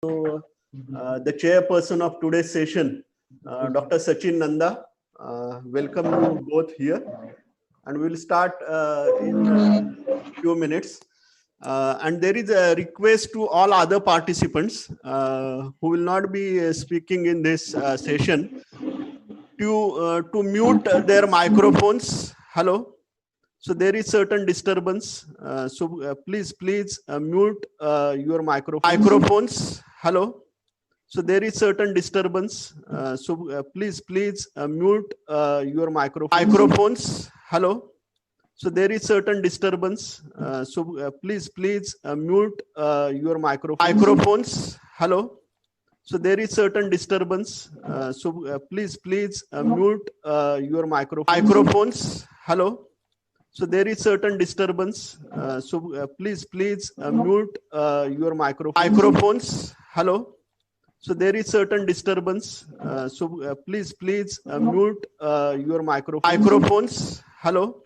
So, the chairperson of today's session, Dr. Sachin Nandha. Welcome you both here, and we'll start in a few minutes. And there is a request to all other participants who will not be speaking in this session to mute their microphones. Hello. So there is certain disturbance. Please mute your microphones. Hello. So there is certain disturbance. Please mute your microphones. Hello. So there is certain disturbance. Please mute your microphones. Hello. So there is certain disturbance. Please mute your microphones. Hello. So there is certain disturbance. Please mute your microphones. Hello. So there is certain disturbance. Please mute your microphones. Hello.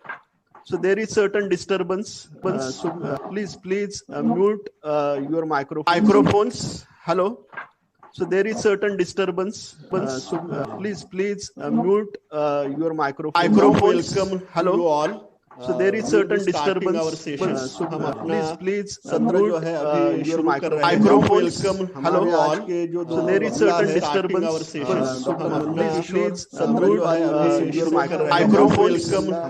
So there is certain disturbance. Please mute your microphones. Hello. So there is certain disturbance. Please mute your microphones. Welcome. Hello. You all. So there is certain disturbance. Please mute your microphones. Hello. So there is certain disturbance. Please mute your microphones. Hello.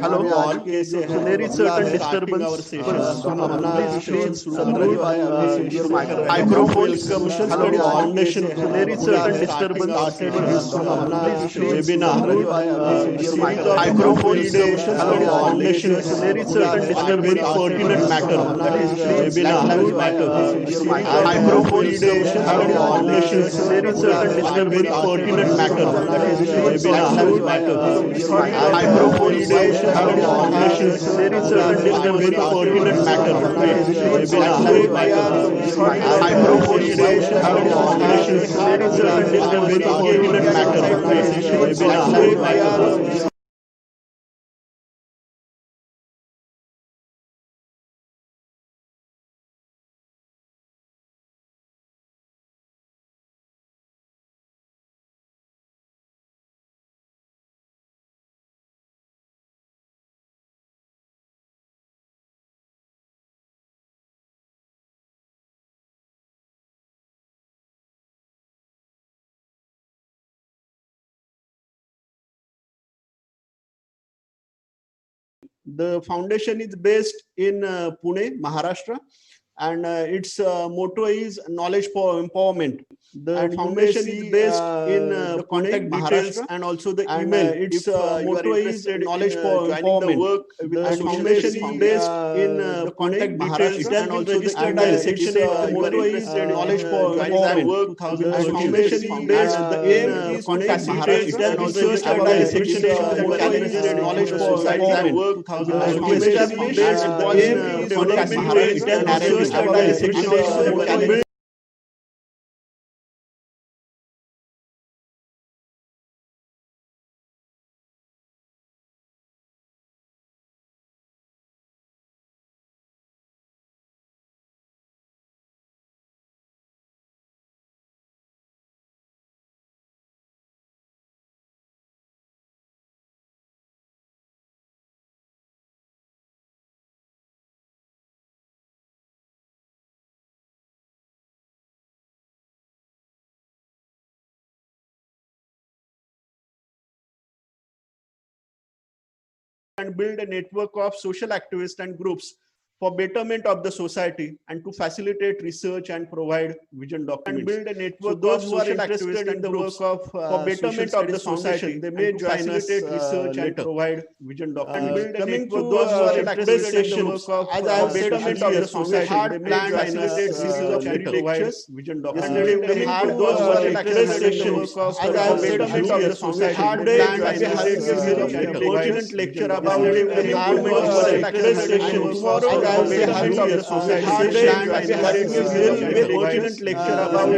So there is certain disturbance. Please mute your microphones. Hello. So there is certain disturbance. Please mute your microphones. Hello. So there is certain disturbance. Very pertinent matter. That is webinar matter. Microphone. So there is certain disturbance. Very pertinent matter. That is webinar matter. Microphone. So there is certain disturbance. Very pertinent matter. Webinar matter. Microphone. So there is certain disturbance. Very pertinent matter. Webinar matter. The foundation is based in Pune, Maharashtra, and its motto is knowledge for empowerment. The foundation is based in the contact details and also the email. Its motto is knowledge for empowerment. The foundation is based in the contact details and also the email. Section motto is knowledge for empowerment. The foundation is based in contact details and also the section motto is knowledge for empowerment. And build a network of social activists and groups for betterment of the society and to facilitate research and provide vision documents. And build a network of social activists and the work of for betterment of the society. They may join us research and provide vision documents. And build a network of those who are activists sessions as I have betterment of the society. They may join us research and provide vision documents. Yesterday we had those who are activists sessions as I have betterment of the society. They may join us research and provide lecture about the activists sessions. Tomorrow pertinent lecture about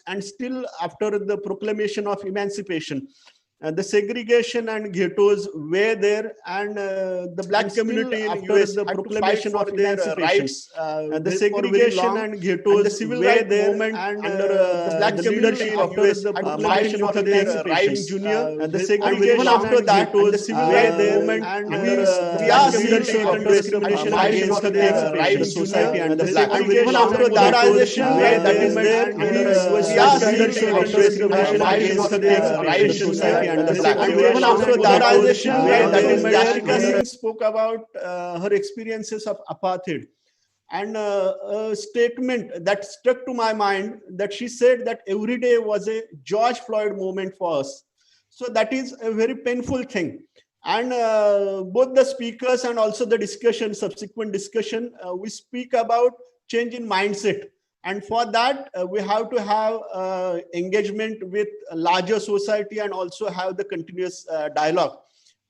and still after the proclamation of emancipation, the segregation and ghettos were there, and the black community in US the proclamation of their rights, the segregation and ghettos and the civil rights movement under the black leadership of US the proclamation of their rights, junior, the segregation after that the civil rights movement and we are seeing certain discrimination against the rights society and the black segregation after that where that is there, we are seeing certain discrimination against the rights society and the black. And even after that, where that is Yashika Singh spoke about her experiences of apartheid, and a statement that stuck to my mind, that she said that every day was a George Floyd moment for us. So that is a very painful thing. And both the speakers and also the discussion, subsequent discussion, we speak about change in mindset. And for that, we have to have engagement with a larger society and also have the continuous dialogue.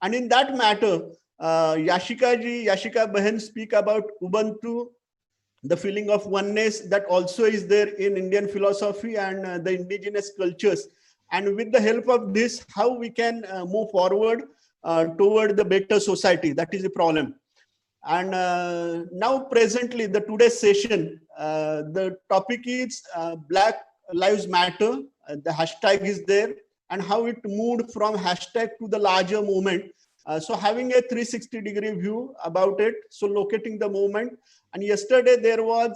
And in that matter, Yashika Bahan speak about Ubuntu, the feeling of oneness that also is there in Indian philosophy and the indigenous cultures. And with the help of this, how we can move forward toward the better society. That is the problem. And now presently, the today's session, the topic is Black Lives Matter. The hashtag is there, and how it moved from hashtag to the larger movement. So having a 360-degree view about it, so locating the movement. And yesterday there was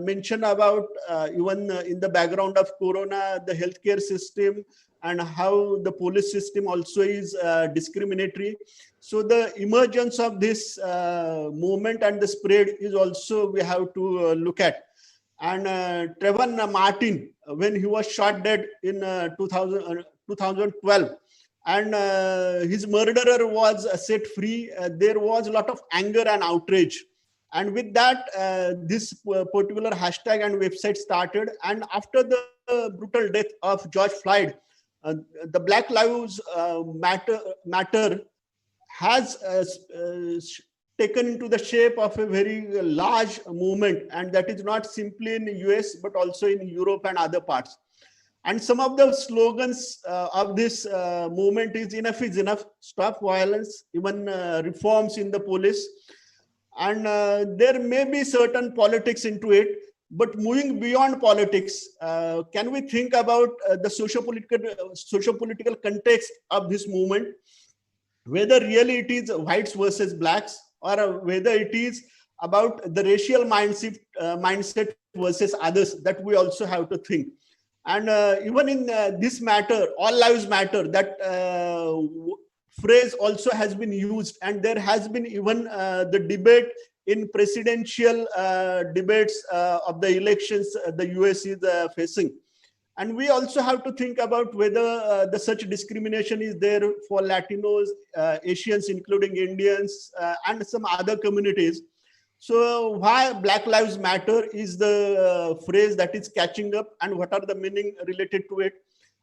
mention about even in the background of Corona, the healthcare system and how the police system also is discriminatory. So the emergence of this movement and the spread is also we have to look at. And Trayvon Martin, when he was shot dead in 2012, and his murderer was set free, there was a lot of anger and outrage. And with that, this particular hashtag and website started. And after the brutal death of George Floyd, the Black Lives Matter has taken into the shape of a very large movement, and that is not simply in the US but also in Europe and other parts. And some of the slogans of this movement is enough, stop violence, even reforms in the police. And there may be certain politics into it, but moving beyond politics, can we think about the socio-political context of this movement? Whether really it is whites versus blacks, or whether it is about the racial mindset versus others, that we also have to think. And even in this matter, all lives matter, that phrase also has been used, and there has been even the debate in presidential debates of the elections the US is facing. And we also have to think about whether the such discrimination is there for Latinos, Asians, including Indians, and some other communities. So why Black Lives Matter is the phrase that is catching up, and what are the meaning related to it?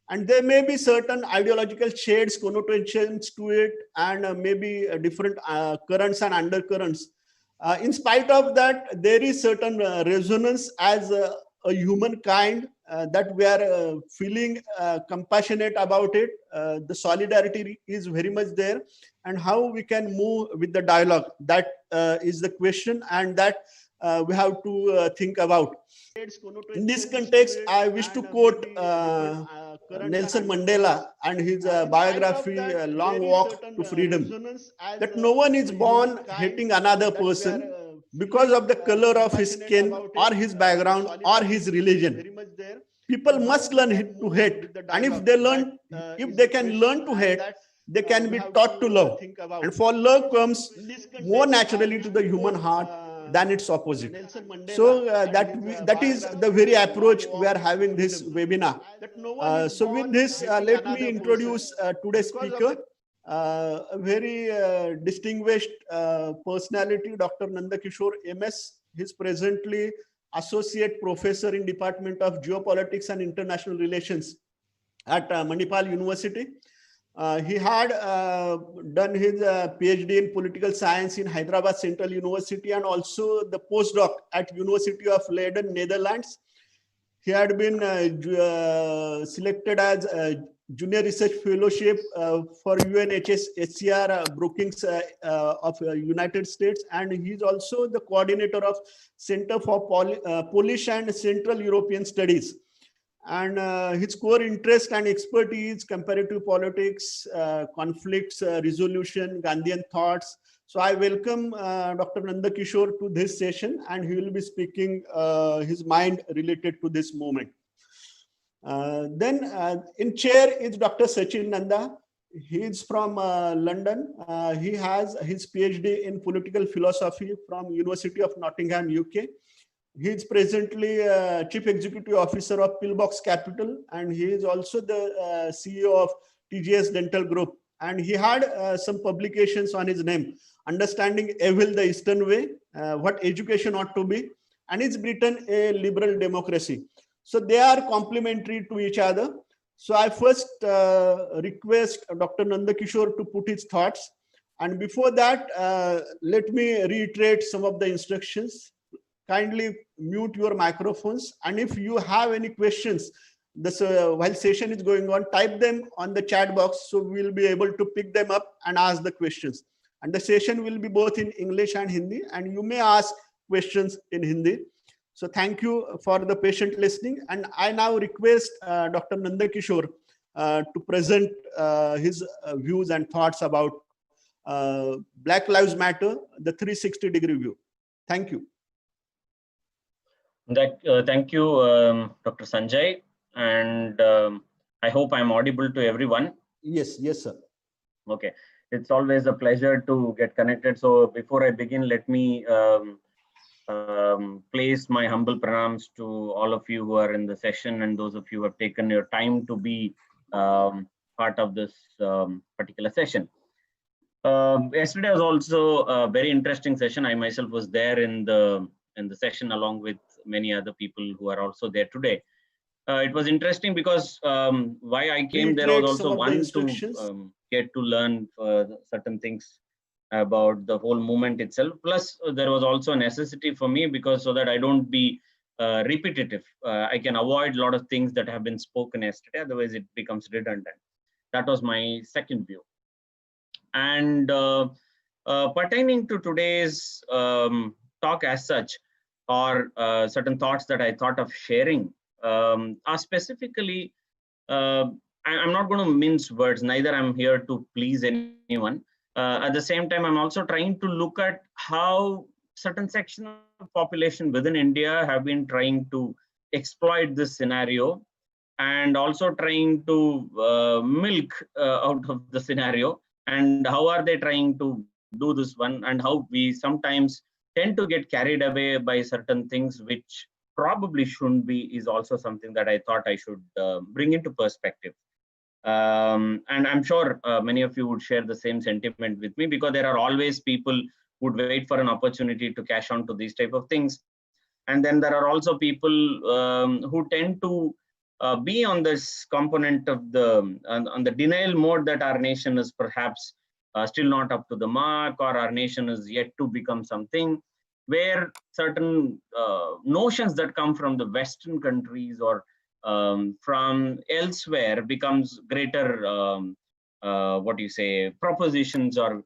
And there may be certain ideological shades, connotations to it, and maybe different currents and undercurrents. In spite of that, there is certain resonance as a humankind that we are feeling compassionate about it. The solidarity is very much there, and how we can move with the dialogue, that is the question, and that we have to think about. In this context, I wish to quote Nelson Mandela and his biography, Long Walk to Freedom, that no one is born hating another person because of the color of his skin or his background or his religion. People must learn to hate, and if they can learn to hate, they can be taught to love. And for love comes more naturally to the human heart than its opposite. So that is the very approach we are having this webinar. So with this, let me introduce today's speaker, a very distinguished personality, Dr. Nanda Kishor MS. He's presently Associate Professor in Department of Geopolitics and International Relations at Manipal University. He had done his Ph.D. in Political Science in Hyderabad Central University and also the postdoc at University of Leiden, Netherlands. He had been selected as a Junior Research Fellowship for UNHCR Brookings of United States, and he's also the coordinator of Center for Polish and Central European Studies. And his core interest and expertise, comparative politics, conflicts resolution, Gandhian thoughts. So I welcome Dr. Nanda Kishor to this session, and he will be speaking his mind related to this moment. Then in chair is Dr. Sachin Nandha. He is from London. He has his PhD in political philosophy from University of Nottingham, UK. He is presently Chief Executive Officer of Pillbox Capital, and he is also the CEO of TGS Dental Group. And he had some publications on his name, Understanding Evil the Eastern Way, What Education Ought to Be, and it's written A Liberal Democracy. So they are complementary to each other. So I first request Dr. Nanda Kishor to put his thoughts. And before that, let me reiterate some of the instructions. Kindly mute your microphones, and if you have any questions this while session is going on, type them on the chat box, so we'll be able to pick them up and ask the questions. And the session will be both in English and Hindi, and you may ask questions in Hindi. So thank you for the patient listening, and I now request Dr. Nanda Kishor to present his views and thoughts about Black Lives Matter, the 360-degree view. Thank you. Thank you, Dr. Sanjay, and I hope I'm audible to everyone. Yes, sir. Okay, it's always a pleasure to get connected. So before I begin, let me place my humble pranams to all of you who are in the session and those of you who have taken your time to be part of this particular session. Yesterday was also a very interesting session. I myself was there in the session along with many other people who are also there today. It was interesting because why I came there was also one to get to learn certain things about the whole movement itself. Plus, there was also a necessity for me because so that I don't be repetitive. I can avoid a lot of things that have been spoken yesterday. Otherwise, it becomes redundant. That was my second view. And pertaining to today's talk as such, or certain thoughts that I thought of sharing are specifically, I'm not going to mince words, neither I'm here to please anyone. At the same time, I'm also trying to look at how certain sections of population within India have been trying to exploit this scenario and also trying to milk out of the scenario, and how are they trying to do this one, and how we sometimes tend to get carried away by certain things which probably shouldn't be, is also something that I thought I should bring into perspective. And I'm sure many of you would share the same sentiment with me, because there are always people who would wait for an opportunity to cash on to these type of things. And then there are also people who tend to be on this component of on the denial mode that our nation is perhaps still not up to the mark, or our nation is yet to become something, where certain notions that come from the Western countries or from elsewhere becomes greater, propositions or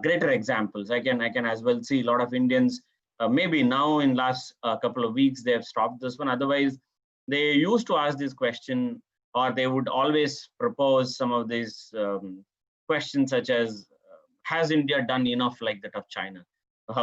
greater examples. I can as well see a lot of Indians, maybe now in last couple of weeks, they have stopped this one. Otherwise, they used to ask this question or they would always propose some of these questions such as, has India done enough like that of China?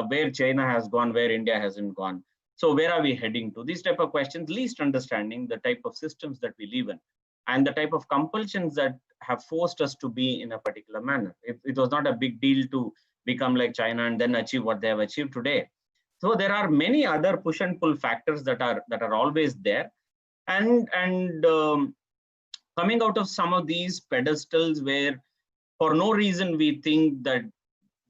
Where China has gone, where India hasn't gone. So where are we heading to? These type of questions, least understanding the type of systems that we live in and the type of compulsions that have forced us to be in a particular manner. It was not a big deal to become like China and then achieve what they have achieved today. So there are many other push and pull factors that are always there. And coming out of some of these pedestals where for no reason we think that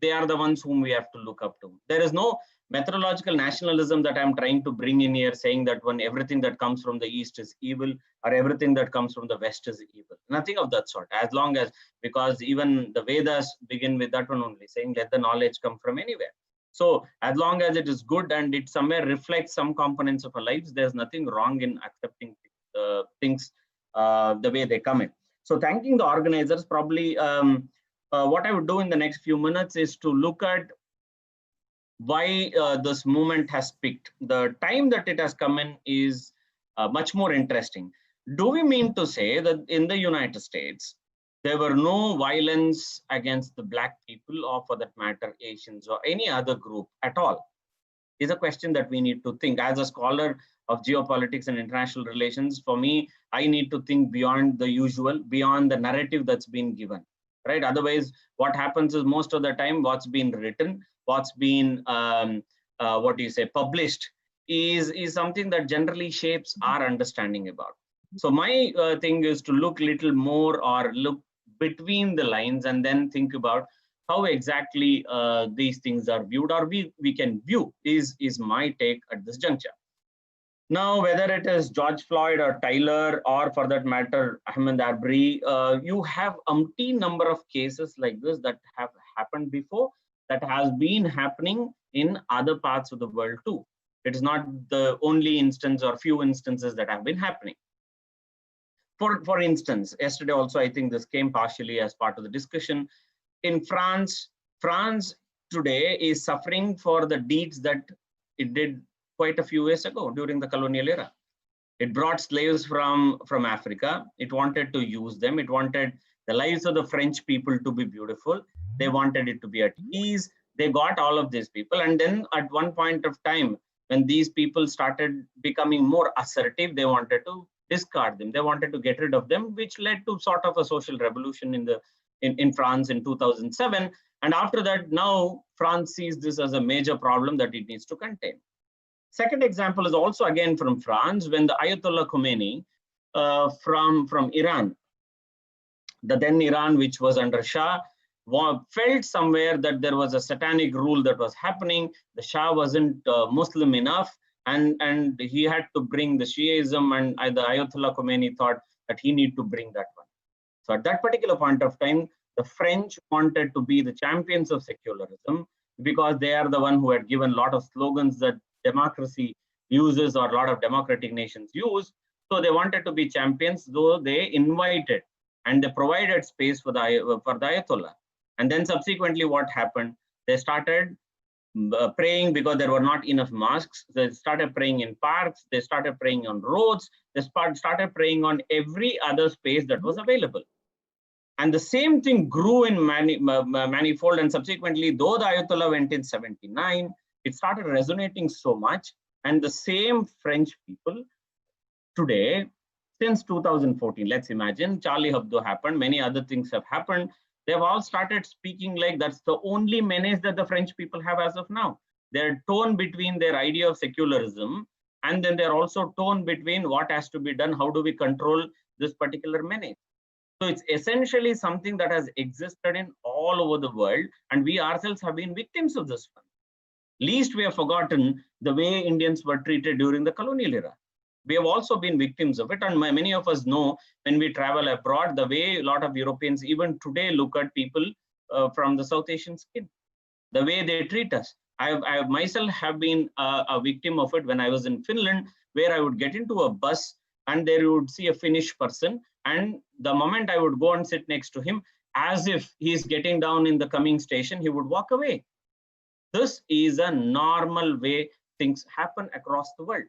they are the ones whom we have to look up to. There is no methodological nationalism that I'm trying to bring in here, saying that when everything that comes from the East is evil or everything that comes from the West is evil. Nothing of that sort. As long as, because even the Vedas begin with that one only, saying let the knowledge come from anywhere. So as long as it is good and it somewhere reflects some components of our lives, there's nothing wrong in accepting things the way they come in. So thanking the organizers, probably what I would do in the next few minutes is to look at why this movement has picked. The time that it has come in is much more interesting. Do we mean to say that in the United States, there were no violence against the Black people or for that matter, Asians or any other group at all? Is a question that we need to think. As a scholar of geopolitics and international relations, for me, I need to think beyond the usual, beyond the narrative that's been given, right? Otherwise, what happens is most of the time, what's been written, what's been, published is something that generally shapes our understanding about. So my thing is to look little more or look between the lines and then think about how exactly these things are viewed or we can view is my take at this juncture. Now, whether it is George Floyd or Tyler or for that matter, Ahmed Arbery, you have umpteen number of cases like this that have happened before, that has been happening in other parts of the world too. It is not the only instance or few instances that have been happening. For instance, yesterday also, I think this came partially as part of the discussion. In France today is suffering for the deeds that it did quite a few years ago during the colonial era. It brought slaves from Africa. It wanted to use them. It wanted the lives of the French people to be beautiful. They wanted it to be at ease. They got all of these people. And then at one point of time, when these people started becoming more assertive, they wanted to discard them. They wanted to get rid of them, which led to sort of a social revolution in France in 2007. And after that, now France sees this as a major problem that it needs to contain. Second example is also again from France, when the Ayatollah Khomeini from Iran, the then Iran, which was under Shah, felt somewhere that there was a satanic rule that was happening. The Shah wasn't Muslim enough, and he had to bring the Shiism, and the Ayatollah Khomeini thought that he need to bring that one. So at that particular point of time, the French wanted to be the champions of secularism because they are the one who had given a lot of slogans that democracy uses or a lot of democratic nations use. So they wanted to be champions, though they invited and they provided space for the Ayatollah. And then subsequently what happened? They started praying because there were not enough mosques. They started praying in parks. They started praying on roads. They started praying on every other space that was available. And the same thing grew in manifold. And subsequently, though the Ayatollah went in 79, it started resonating so much. And the same French people today, since 2014, let's imagine, Charlie Hebdo happened, many other things have happened. They've all started speaking like that's the only menace that the French people have as of now. They're torn between their idea of secularism, and then they're also torn between what has to be done, how do we control this particular menace. So it's essentially something that has existed in all over the world, and we ourselves have been victims of this one. Least we have forgotten the way Indians were treated during the colonial era. We have also been victims of it, and many of us know when we travel abroad, the way a lot of Europeans even today look at people from the South Asian skin, the way they treat us. I myself have been a victim of it when I was in Finland, where I would get into a bus and there you would see a Finnish person, and the moment I would go and sit next to him, as if he's getting down in the coming station, he would walk away. This is a normal way things happen across the world.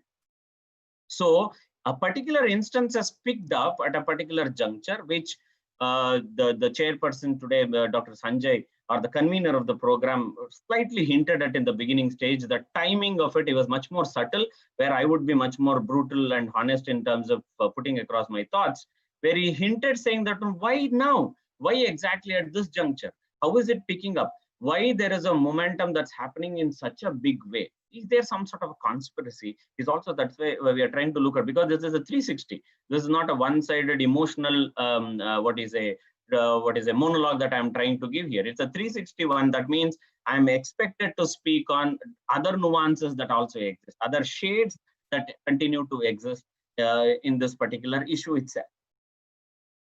So a particular instance has picked up at a particular juncture, which the chairperson today, Dr. Sanjay, or the convener of the program, slightly hinted at in the beginning stage. The timing of it was much more subtle, where I would be much more brutal and honest in terms of putting across my thoughts, where he hinted saying that why now? Why exactly at this juncture? How is it picking up? Why there is a momentum that's happening in such a big way? Is there some sort of a conspiracy? Is also that's why we are trying to look at, because this is a 360. This is not a one-sided emotional what is a monologue that I'm trying to give here. It's a 361. That means I'm expected to speak on other nuances that also exist, other shades that continue to exist in this particular issue itself.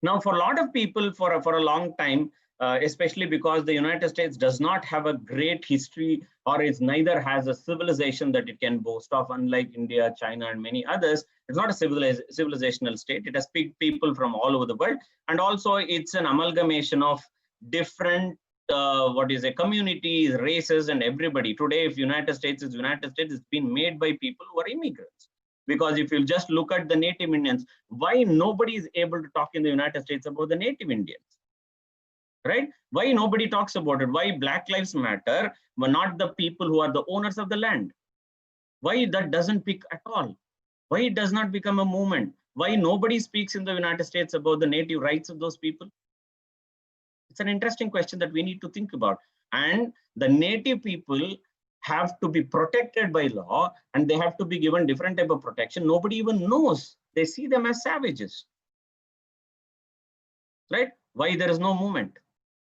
Now, for a lot of people, for a long time, especially because the United States does not have a great history, or is neither has a civilization that it can boast of, unlike India, China, and many others. It's not a civilizational state. It has people from all over the world. And also it's an amalgamation of different communities, races, and everybody. Today, if United States is United States, it's been made by people who are immigrants. Because if you just look at the native Indians, why nobody is able to talk in the United States about the native Indians? Right? Why nobody talks about it? Why Black Lives Matter, but not the people who are the owners of the land? Why that doesn't pick at all? Why it does not become a movement? Why nobody speaks in the United States about the native rights of those people? It's an interesting question that we need to think about. And the native people have to be protected by law, and they have to be given different type of protection. Nobody even knows. They see them as savages. Right? Why there is no movement?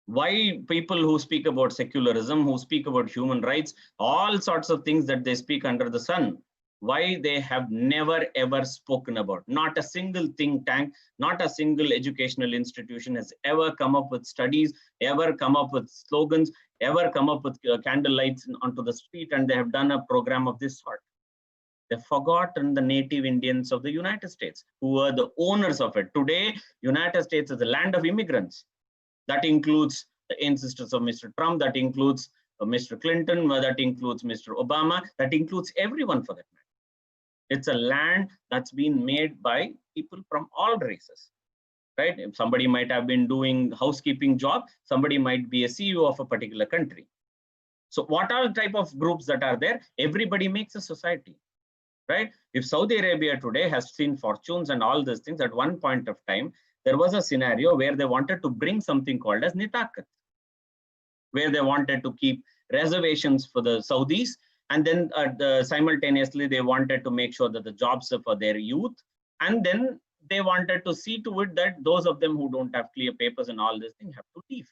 Why people who speak about secularism, who speak about human rights, all sorts of things that they speak under the sun, why they have never ever spoken about? Not a single think tank, not a single educational institution has ever come up with studies, ever come up with slogans, ever come up with candle lights onto the street, and they have done a program of this sort. They've forgotten the native Indians of the United States, who are the owners of it. Today, United States is the land of immigrants. That includes the ancestors of Mr. Trump, that includes Mr. Clinton, that includes Mr. Obama, that includes everyone for that matter. It's a land that's been made by people from all races, right? If somebody might have been doing housekeeping job, somebody might be a CEO of a particular country. So what are the type of groups that are there? Everybody makes a society, right? If Saudi Arabia today has seen fortunes and all these things, at one point of time, there was a scenario where they wanted to bring something called as nitakat, where they wanted to keep reservations for the Saudis, and then simultaneously they wanted to make sure that the jobs are for their youth, and then they wanted to see to it that those of them who don't have clear papers and all this thing have to leave.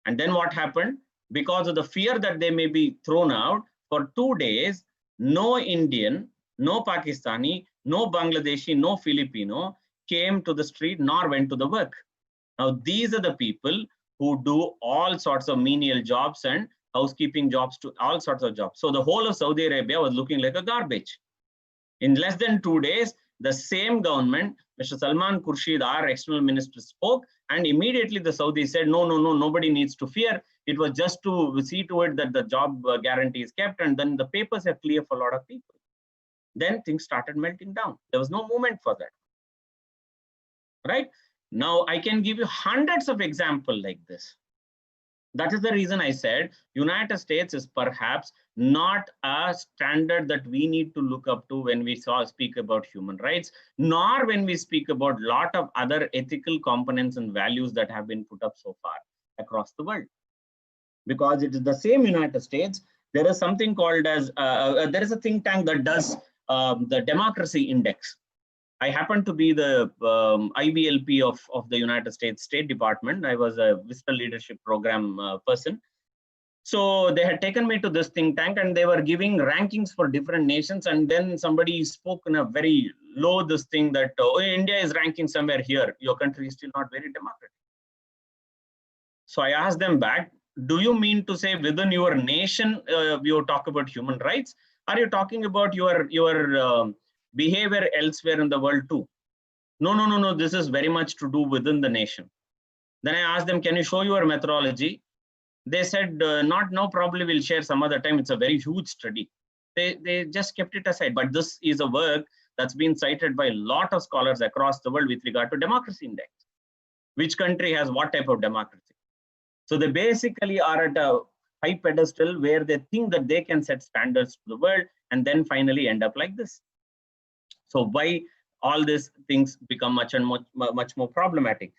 And then what happened? Because of the fear that they may be thrown out, for 2 days, no Indian, no Pakistani, no Bangladeshi, no Filipino came to the street nor went to the work. Now, these are the people who do all sorts of menial jobs and housekeeping jobs, to all sorts of jobs. So the whole of Saudi Arabia was looking like a garbage. In less than 2 days, the same government, Mr. Salman Khurshid, our external minister, spoke, and immediately the Saudis said, no, nobody needs to fear. It was just to see to it that the job guarantee is kept, and then the papers are clear for a lot of people. Then things started melting down. There was no movement for that. Right? Now, I can give you hundreds of examples like this. That is the reason I said United States is perhaps not a standard that we need to look up to when we speak about human rights, nor when we speak about a lot of other ethical components and values that have been put up so far across the world. Because it is the same United States, there is something called as, there is a think tank that does the democracy index. I happen to be the IBLP of the United States State Department. I was a visitor leadership program person. So they had taken me to this think tank, and they were giving rankings for different nations. And then somebody spoke in a very low this thing that oh, India is ranking somewhere here. Your country is still not very democratic. So I asked them back, do you mean to say within your nation, you talk about human rights? Are you talking about your behavior elsewhere in the world too? No, this is very much to do within the nation. Then I asked them, can you show your methodology? They said, not now, probably we'll share some other time. It's a very huge study. They just kept it aside. But this is a work that's been cited by a lot of scholars across the world with regard to democracy index. Which country has what type of democracy? So they basically are at a high pedestal where they think that they can set standards to the world and then finally end up like this. So why all these things become much more problematic?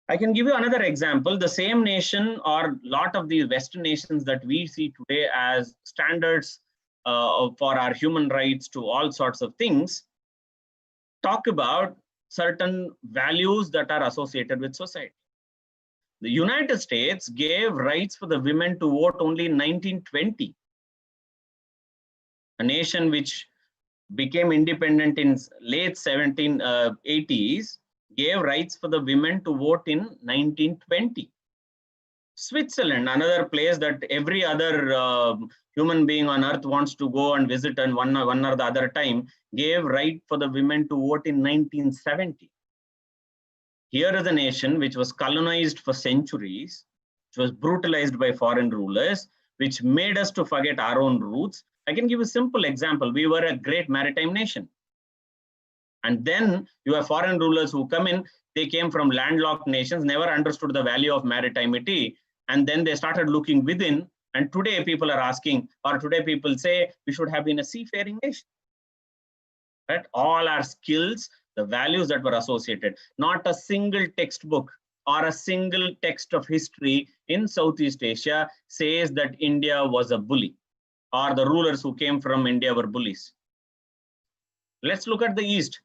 I can give you another example. The same nation or lot of these Western nations that we see today as standards for our human rights to all sorts of things, talk about certain values that are associated with society. The United States gave rights for the women to vote only in 1920. A nation which became independent in late 1780s gave rights for the women to vote in 1920. Switzerland, another place that every other human being on earth wants to go and visit and one or the other time, gave right for the women to vote in 1970. Here is a nation which was colonized for centuries, which was brutalized by foreign rulers, which made us to forget our own roots. I can give a simple example. We were a great maritime nation. And then you have foreign rulers who come in, they came from landlocked nations, never understood the value of maritimity. And then they started looking within. And today people are asking, or today people say, we should have been a seafaring nation. Right? All our skills, the values that were associated, not a single textbook or a single text of history in Southeast Asia says that India was a bully or the rulers who came from India were bullies. Let's look at the East.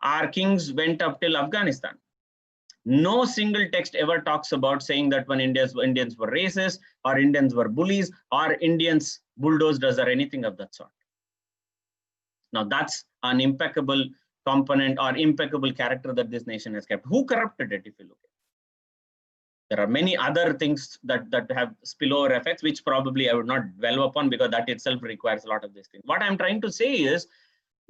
Our kings went up till Afghanistan. No single text ever talks about saying that when Indians were racist or Indians were bullies or Indians bulldozed us or anything of that sort. Now that's an impeccable component or impeccable character that this nation has kept. Who corrupted it, if you look at it? There are many other things that have spillover effects, which probably I would not dwell upon because that itself requires a lot of these things. What I'm trying to say is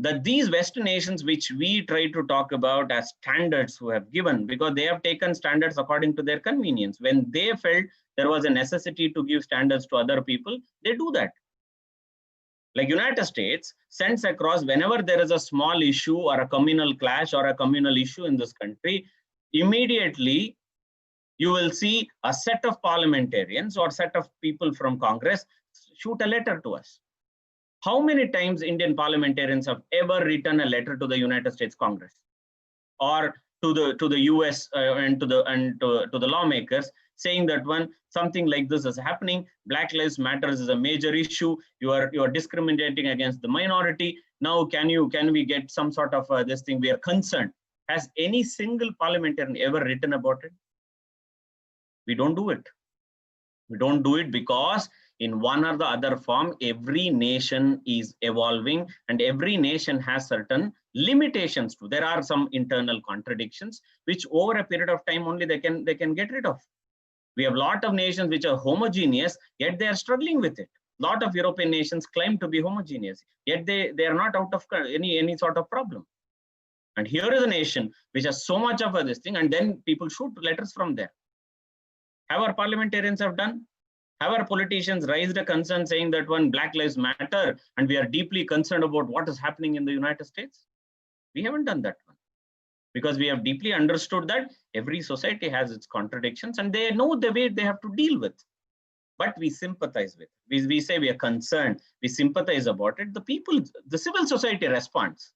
that these Western nations, which we try to talk about as standards who have given, because they have taken standards according to their convenience. When they felt there was a necessity to give standards to other people, they do that. Like United States sends across whenever there is a small issue or a communal clash or a communal issue in this country, immediately you will see a set of parliamentarians or set of people from Congress shoot a letter to us. How many times Indian parliamentarians have ever written a letter to the United States Congress or to the US and to the lawmakers saying that when something like this is happening, Black Lives Matter is a major issue. You are discriminating against the minority. Now can we get some sort of this thing? We are concerned. Has any single parliamentarian ever written about it? We don't do it. We don't do it because in one or the other form, every nation is evolving and every nation has certain limitations too. There are some internal contradictions, which over a period of time only they can get rid of. We have a lot of nations which are homogeneous, yet they are struggling with it. A lot of European nations claim to be homogeneous, yet they are not out of any sort of problem. And here is a nation which has so much of this thing, and then people shoot letters from there. Have our parliamentarians have done? Have our politicians raised a concern saying that when Black Lives Matter and we are deeply concerned about what is happening in the United States? We haven't done that one because we have deeply understood that every society has its contradictions and they know the way they have to deal with. But we sympathize with it. We say we are concerned, we sympathize about it. The people, the civil society responds.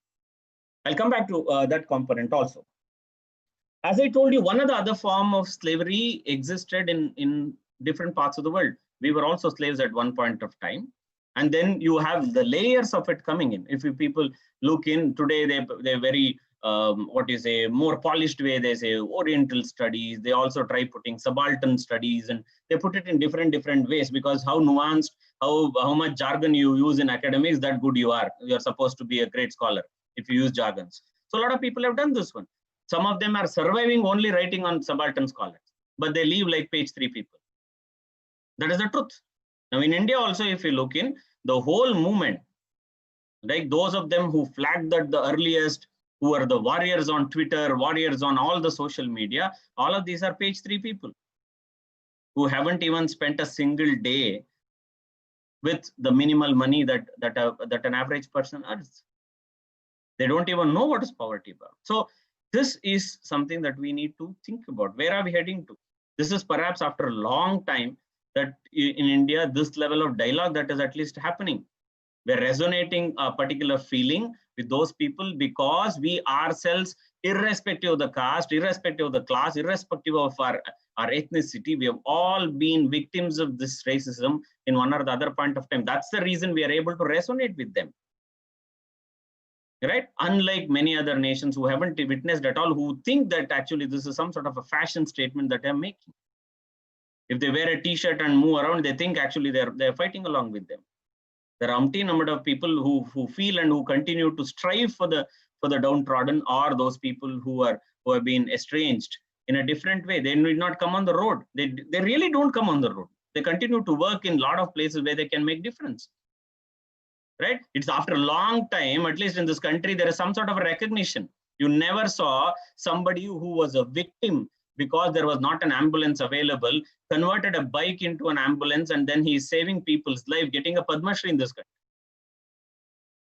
I'll come back to that component also. As I told you, one of the other form of slavery existed in different parts of the world. We were also slaves at one point of time. And then you have the layers of it coming in. If you people look in today, they're very, more polished way. They say Oriental studies. They also try putting subaltern studies and they put it in different ways because how nuanced, how much jargon you use in academics, that good you are. You're supposed to be a great scholar if you use jargons. So a lot of people have done this one. Some of them are surviving only writing on subaltern scholars, but they leave like page 3 people. That is the truth. Now in India also, if you look in the whole movement, like those of them who flagged that the earliest, who are the warriors on Twitter, warriors on all the social media, all of these are page 3 people who haven't even spent a single day with the minimal money that an average person earns. They don't even know what is poverty about. So this is something that we need to think about. Where are we heading to? This is perhaps after a long time that in India, this level of dialogue that is at least happening. We're resonating a particular feeling with those people because we ourselves, irrespective of the caste, irrespective of the class, irrespective of our ethnicity, we have all been victims of this racism in one or the other point of time. That's the reason we are able to resonate with them. Right? Unlike many other nations who haven't witnessed at all, who think that actually this is some sort of a fashion statement that I'm making. If they wear a t-shirt and move around, they think actually they're fighting along with them. There are umpteen number of people who feel and who continue to strive for the downtrodden, or those people who have been estranged in a different way. They need not come on the road. They really don't come on the road. They continue to work in a lot of places where they can make difference. Right? It's after a long time, at least in this country, there is some sort of a recognition. You never saw somebody who was a victim because there was not an ambulance available, converted a bike into an ambulance, and then he's saving people's life, getting a Padma Shri in this country.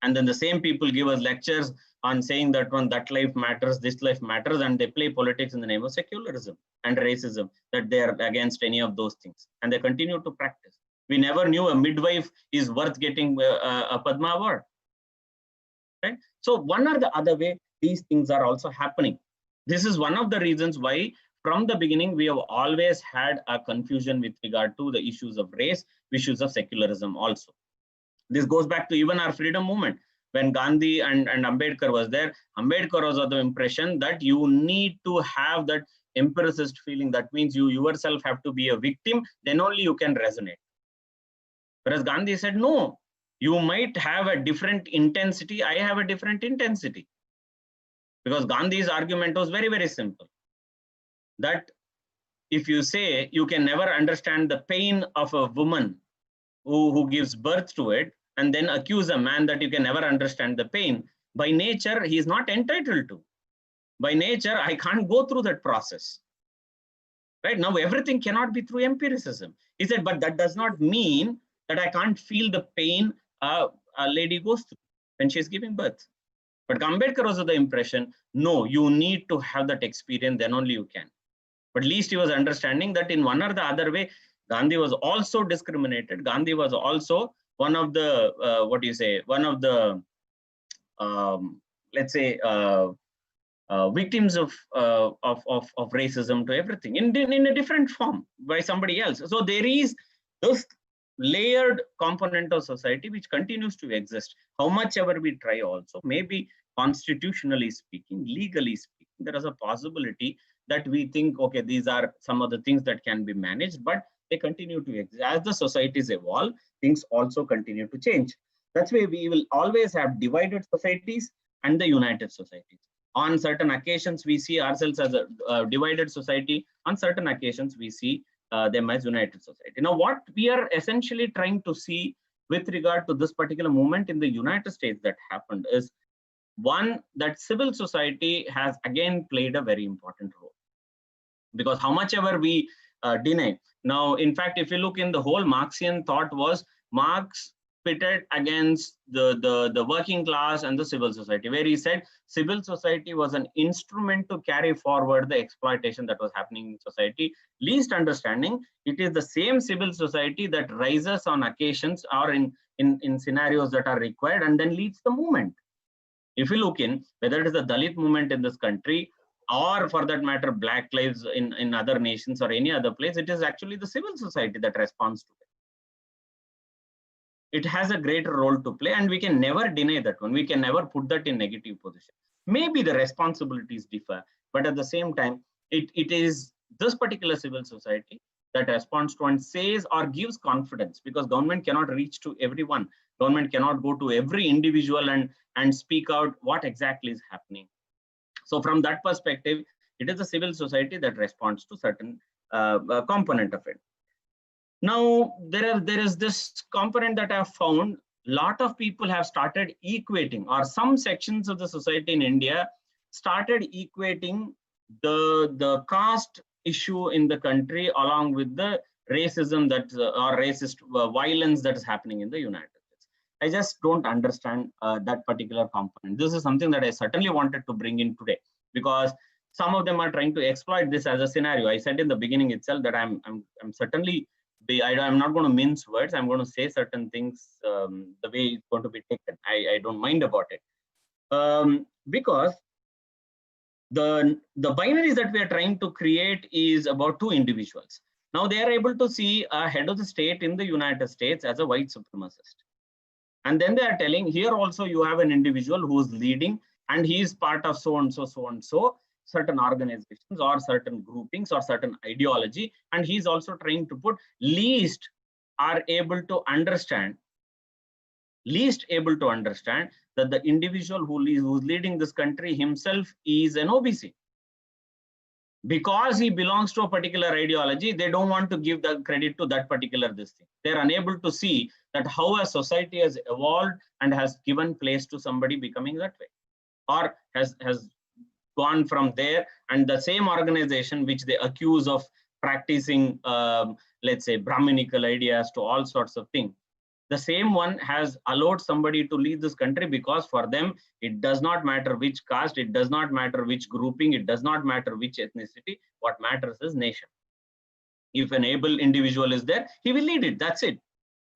And then the same people give us lectures on saying that that life matters, this life matters, and they play politics in the name of secularism and racism, that they are against any of those things. And they continue to practice. We never knew a midwife is worth getting a Padma Award. Right? So one or the other way, these things are also happening. This is one of the reasons why from the beginning, we have always had a confusion with regard to the issues of race, issues of secularism also. This goes back to even our freedom movement. When Gandhi and Ambedkar was there, Ambedkar was of the impression that you need to have that empiricist feeling. That means you yourself have to be a victim, then only you can resonate. Whereas Gandhi said, no, you might have a different intensity. I have a different intensity. Because Gandhi's argument was very, very simple. That if you say you can never understand the pain of a woman who gives birth to it, and then accuse a man that you can never understand the pain, by nature, he is not entitled to. By nature, I can't go through that process. Right now, everything cannot be through empiricism. He said, but that does not mean that I can't feel the pain a lady goes through when she's giving birth. But Ambedkar was of the impression, no, you need to have that experience, then only you can. But at least he was understanding that in one or the other way, Gandhi was also discriminated. Gandhi was also one of the, one of the, let's say, victims of racism to everything in a different form by somebody else. So there is this layered component of society which continues to exist. How much ever we try also, maybe constitutionally speaking, legally speaking, there is a possibility that we think, okay, these are some of the things that can be managed, but they continue to exist. As the societies evolve, things also continue to change. That's why we will always have divided societies and the united societies. On certain occasions, we see ourselves as a divided society. On certain occasions, we see them as united society. Now, what we are essentially trying to see with regard to this particular movement in the United States that happened is, one, that civil society has again played a very important role. Because how much ever we deny. Now, in fact, if you look in the whole Marxian thought was Marx pitted against the working class and the civil society, where he said civil society was an instrument to carry forward the exploitation that was happening in society, least understanding it is the same civil society that rises on occasions or in scenarios that are required and then leads the movement. If you look in, whether it is the Dalit movement in this country, or for that matter, Black lives in other nations or any other place, it is actually the civil society that responds to it. It has a greater role to play, and we can never deny that one. We can never put that in negative position. Maybe the responsibilities differ, but at the same time, it is this particular civil society that responds to and says or gives confidence, because government cannot reach to everyone. Government cannot go to every individual and speak out what exactly is happening. So from that perspective, it is the civil society that responds to certain component of it. Now, there is this component that I have found. A lot of people have started equating, or some sections of the society in India started equating the caste issue in the country along with the racism that or racist violence that is happening in the United States. I just don't understand that particular component. This is something that I certainly wanted to bring in today, because some of them are trying to exploit this as a scenario. I said in the beginning itself that I'm certainly, I'm not going to mince words. I'm going to say certain things the way it's going to be taken. I don't mind about it, because the binaries that we are trying to create is about two individuals. Now they are able to see a head of the state in the United States as a white supremacist. And then they are telling, here also you have an individual who is leading, and he is part of so and so, certain organizations or certain groupings or certain ideology. And he's also trying to put least able to understand that the individual who's leading this country himself is an OBC. Because he belongs to a particular ideology, they don't want to give the credit to that particular this thing. They're unable to see that how a society has evolved and has given place to somebody becoming that way, or has gone from there, and the same organization which they accuse of practicing, let's say, Brahminical ideas to all sorts of things. The same one has allowed somebody to lead this country, because for them, it does not matter which caste, it does not matter which grouping, it does not matter which ethnicity. What matters is nation. If an able individual is there, he will lead it. That's it.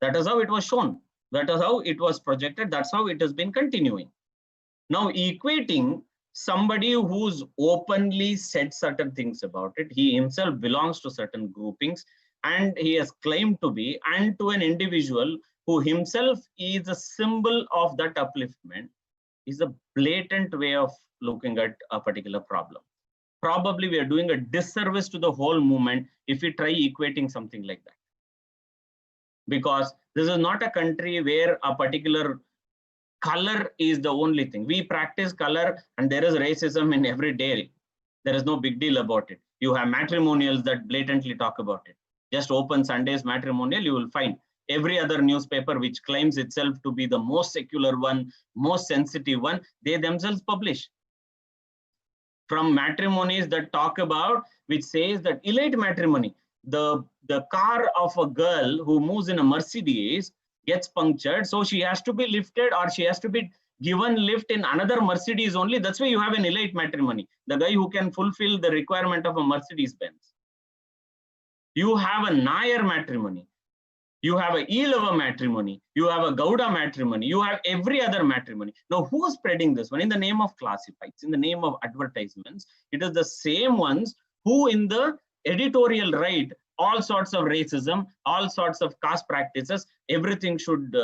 That is how it was shown. That is how it was projected. That's how it has been continuing. Now, equating somebody who's openly said certain things about it, he himself belongs to certain groupings, and he has claimed to be, and to an individual who himself is a symbol of that upliftment, is a blatant way of looking at a particular problem. Probably we are doing a disservice to the whole movement if we try equating something like that. Because this is not a country where a particular color is the only thing. We practice color, and there is racism in every dairy. There is no big deal about it. You have matrimonials that blatantly talk about it. Just open Sunday's matrimonial, you will find every other newspaper which claims itself to be the most secular one, most sensitive one, they themselves publish. From matrimonies that talk about, which says that elite matrimony, the car of a girl who moves in a Mercedes gets punctured, so she has to be lifted, or she has to be given lift in another Mercedes only. That's why you have an elite matrimony, the guy who can fulfill the requirement of a Mercedes Benz. You have a Nair matrimony, you have a Elava matrimony, you have a Gauda matrimony, you have every other matrimony. Now, who is spreading this one? In the name of classifieds, in the name of advertisements, it is the same ones who in the editorial write all sorts of racism, all sorts of caste practices, everything should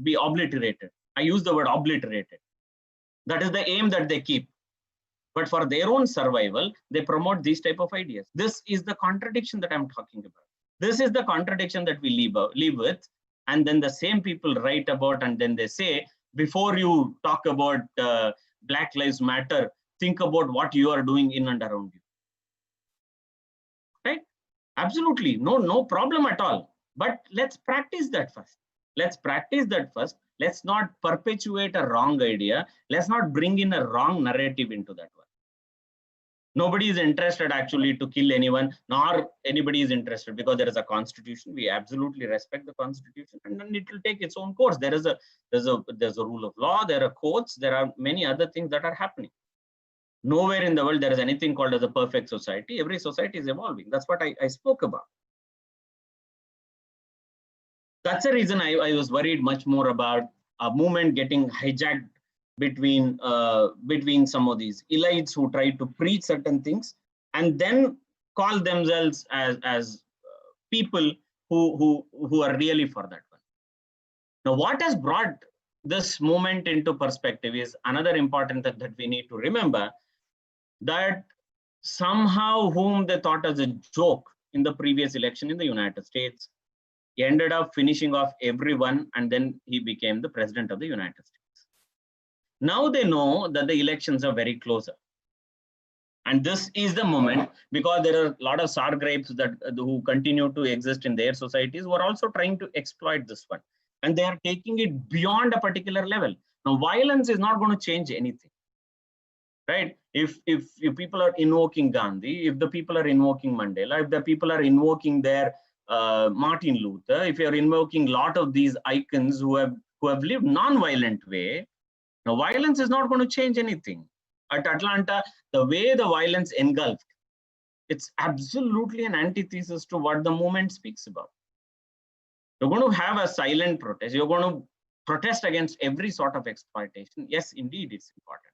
be obliterated. I use the word obliterated. That is the aim that they keep. But for their own survival, they promote these type of ideas. This is the contradiction that I'm talking about. This is the contradiction that we live with. And then the same people write about, and then they say, before you talk about Black Lives Matter, think about what you are doing in and around you. Right? Absolutely, no problem at all. But let's practice that first. Let's practice that first. Let's not perpetuate a wrong idea. Let's not bring in a wrong narrative into that one. Nobody is interested actually to kill anyone, nor anybody is interested, because there is a constitution. We absolutely respect the constitution, and then it will take its own course. There's a rule of law, there are courts, there are many other things that are happening. Nowhere in the world there is anything called as a perfect society. Every society is evolving. That's what I spoke about. That's the reason I was worried much more about a movement getting hijacked between some of these elites who try to preach certain things and then call themselves as people who are really for that one. Now, what has brought this movement into perspective is another important thing that we need to remember, that somehow whom they thought as a joke in the previous election in the United States, he ended up finishing off everyone, and then he became the president of the United States. Now they know that the elections are very closer. And this is the moment, because there are a lot of sour grapes who continue to exist in their societies who are also trying to exploit this one. And they are taking it beyond a particular level. Now, violence is not going to change anything. Right? If people are invoking Gandhi, if the people are invoking Mandela, if the people are invoking their Martin Luther, if you are invoking a lot of these icons who have who have lived non-violent way. Now, violence is not going to change anything. At Atlanta, the way the violence engulfed, it's absolutely an antithesis to what the movement speaks about. You're going to have a silent protest. You're going to protest against every sort of exploitation. Yes, indeed, it's important.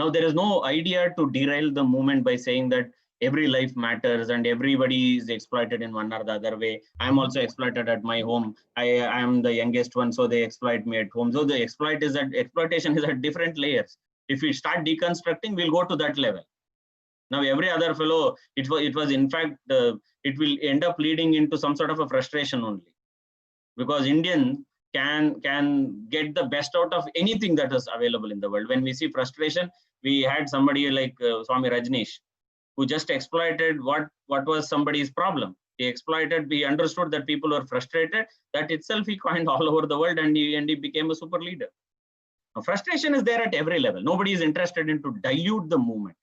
Now, there is no idea to derail the movement by saying that every life matters and everybody is exploited in one or the other way. I'm also exploited at my home. I am the youngest one, so they exploit me at home. So the exploitation is at different layers. If we start deconstructing, we'll go to that level. Now, every other fellow, it was in fact, it will end up leading into some sort of a frustration only, because Indians can get the best out of anything that is available in the world. When we see frustration, we had somebody like Swami Rajneesh, who just exploited what was somebody's problem. He understood that people were frustrated. That itself he coined all over the world, and he became a super leader. Now, frustration is there at every level. Nobody is interested in to dilute the movement.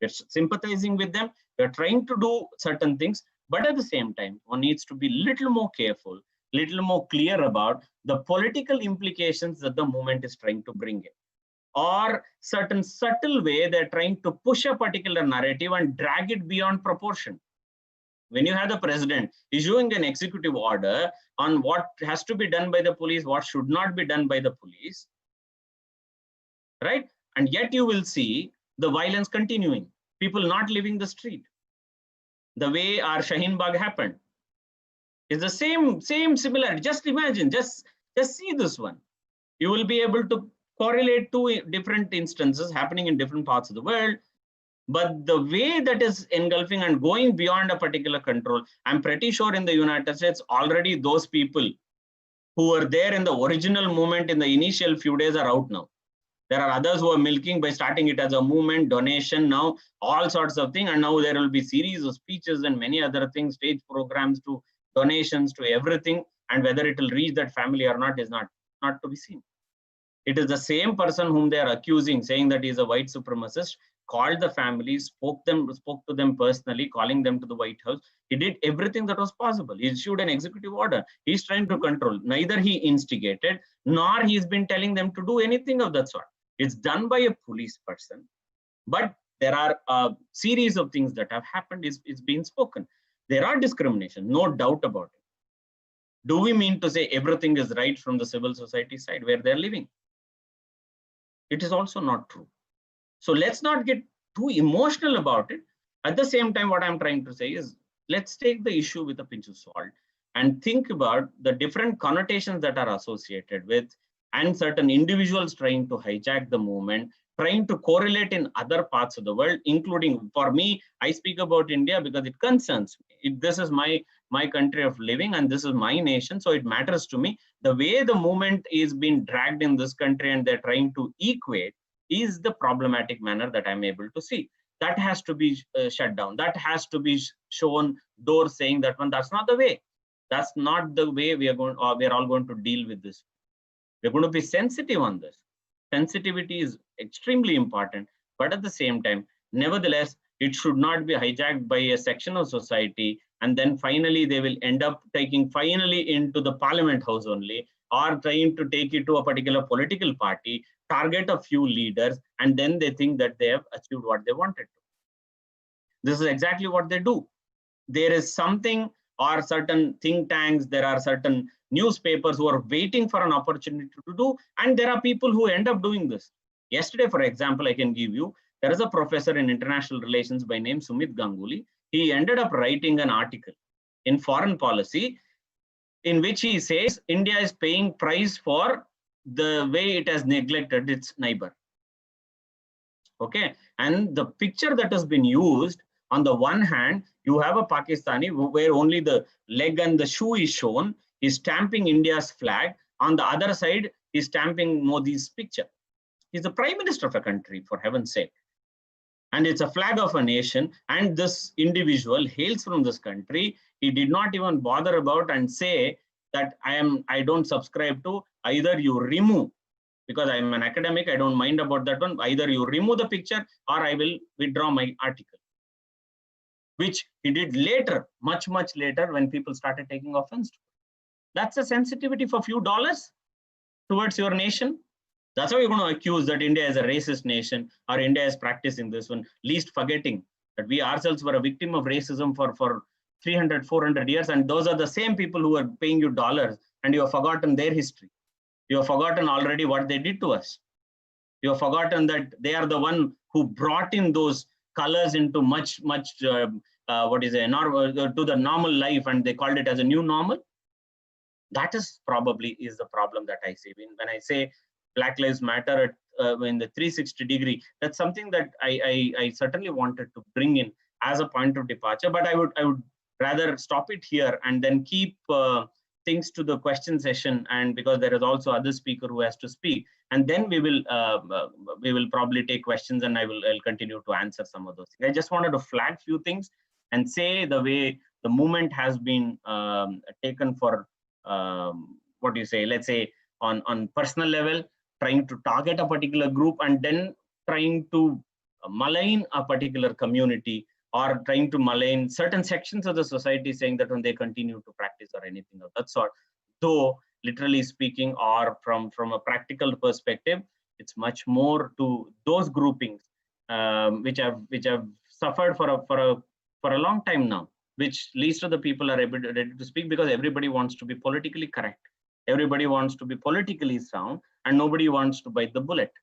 We're sympathizing with them. We're trying to do certain things, but at the same time, one needs to be little more careful, little more clear about the political implications that the movement is trying to bring in, or certain subtle way they're trying to push a particular narrative and drag it beyond proportion. When you have the president issuing an executive order on what has to be done by the police, what should not be done by the police, right? And yet you will see the violence continuing, people not leaving the street. The way our Shaheen Bagh happened is the same similar. Just imagine, just see this one. You will be able to correlate two different instances happening in different parts of the world, but the way that is engulfing and going beyond a particular control, I'm pretty sure in the United States, already those people who were there in the original movement in the initial few days are out now. There are others who are milking by starting it as a movement, donation, now all sorts of things. And now there will be series of speeches and many other things, stage programs to donations to everything. And whether it will reach that family or not is not to be seen. It is the same person whom they are accusing, saying that he is a white supremacist, called the family, spoke to them personally, calling them to the White House. He did everything that was possible. He issued an executive order. He's trying to control. Neither he instigated, nor he's been telling them to do anything of that sort. It's done by a police person, but there are a series of things that have happened. It's been spoken. There are discrimination, no doubt about it. Do we mean to say everything is right from the civil society side where they're living? It is also not true. So let's not get too emotional about it. At the same time, what I'm trying to say is, let's take the issue with a pinch of salt and think about the different connotations that are associated with, and certain individuals trying to hijack the movement, trying to correlate in other parts of the world, including, for me, I speak about India because it concerns me. This is my country of living, and this is my nation, so it matters to me. The way the movement is being dragged in this country and they're trying to equate is the problematic manner that I'm able to see. That has to be shut down. That has to be shown door saying that one, that's not the way. That's not the way we are all going to deal with this. We're going to be sensitive on this. Sensitivity is extremely important, but at the same time, nevertheless, it should not be hijacked by a section of society, and then finally they will end up taking finally into the parliament house only, or trying to take it to a particular political party, target a few leaders, and then they think that they have achieved what they wanted to. This is exactly what they do. There is something, or certain think tanks, there are certain newspapers who are waiting for an opportunity to do, and there are people who end up doing this. Yesterday, for example, I can give you, there is a professor in international relations by name Sumit Ganguly. He ended up writing an article in Foreign Policy in which he says India is paying price for the way it has neglected its neighbor. Okay, and the picture that has been used, on the one hand, you have a Pakistani where only the leg and the shoe is shown. He's stamping India's flag. On the other side, he's stamping Modi's picture. He's the prime minister of a country, for heaven's sake. And it's a flag of a nation. And this individual hails from this country. He did not even bother about and say that I don't subscribe to, either you remove, because I'm an academic, I don't mind about that one. Either you remove the picture or I will withdraw my article, which he did later, much later, when people started taking offense. That's a sensitivity for a few dollars. towards your nation. That's how you're going to accuse that India is a racist nation or India is practicing this one, least forgetting that we ourselves were a victim of racism for 300, 400 years. And those are the same people who are paying you dollars, and you have forgotten their history. You have forgotten already what they did to us. You have forgotten that they are the one who brought in those colors into much to the normal life, and they called it as a new normal. That is the problem that I see. When I say Black Lives Matter in the 360 degree, that's something that I certainly wanted to bring in as a point of departure. But I would rather stop it here and then keep things to the question session, and because there is also other speaker who has to speak, and then we will probably take questions, and I'll continue to answer some of those things. I just wanted to flag few things and say the way the movement has been taken for let's say on personal level, trying to target a particular group and then trying to malign a particular community, or trying to malign certain sections of the society, saying that when they continue to practice or anything of that sort. Though, literally speaking, or from a practical perspective, it's much more to those groupings which have suffered for a long time now, which least of the people are ready to speak, because everybody wants to be politically correct. Everybody wants to be politically sound, and nobody wants to bite the bullet.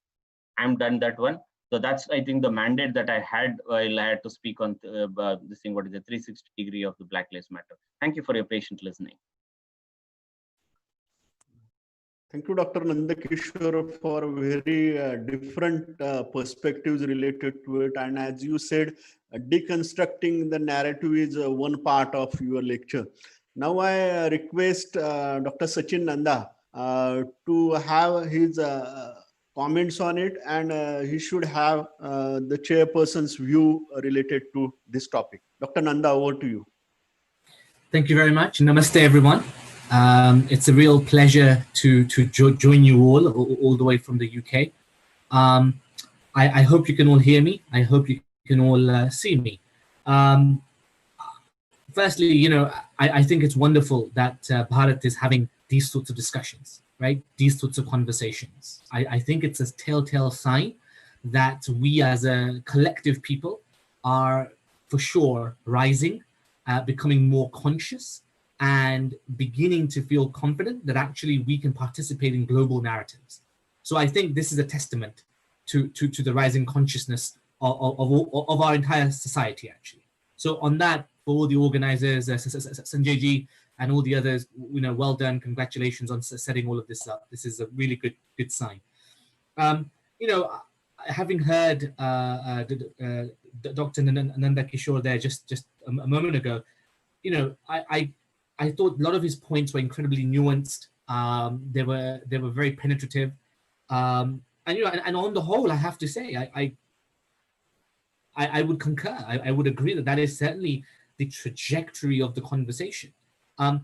I'm done that one. So that's, I think, the mandate that I had while I had to speak on this thing, what is the 360 degree of the Black Lives Matter. Thank you for your patient listening. Thank you, Dr. Nanda Kishor, for very different perspectives related to it. And as you said, deconstructing the narrative is one part of your lecture. Now I request Dr. Sachin Nandha to have his comments on it, and he should have the chairperson's view related to this topic. Dr. Nanda, over to you. Thank you very much. Namaste, everyone. It's a real pleasure to join you all the way from the UK. I hope you can all hear me. I hope you can all see me. Firstly, I think it's wonderful that Bharat is having these sorts of discussions, right? These sorts of conversations. I think it's a telltale sign that we as a collective people are for sure rising, becoming more conscious, and beginning to feel confident that actually we can participate in global narratives. So I think this is a testament to the rising consciousness of our entire society, actually. So on that, for all the organizers, Sanjay ji and all the others, well done. Congratulations on setting all of this up. This is a really good sign. Having heard Dr. Nanda Kishor there just a moment ago, I thought a lot of his points were incredibly nuanced. They were very penetrative, and on the whole, I have to say, I would concur. I would agree that is certainly the trajectory of the conversation. And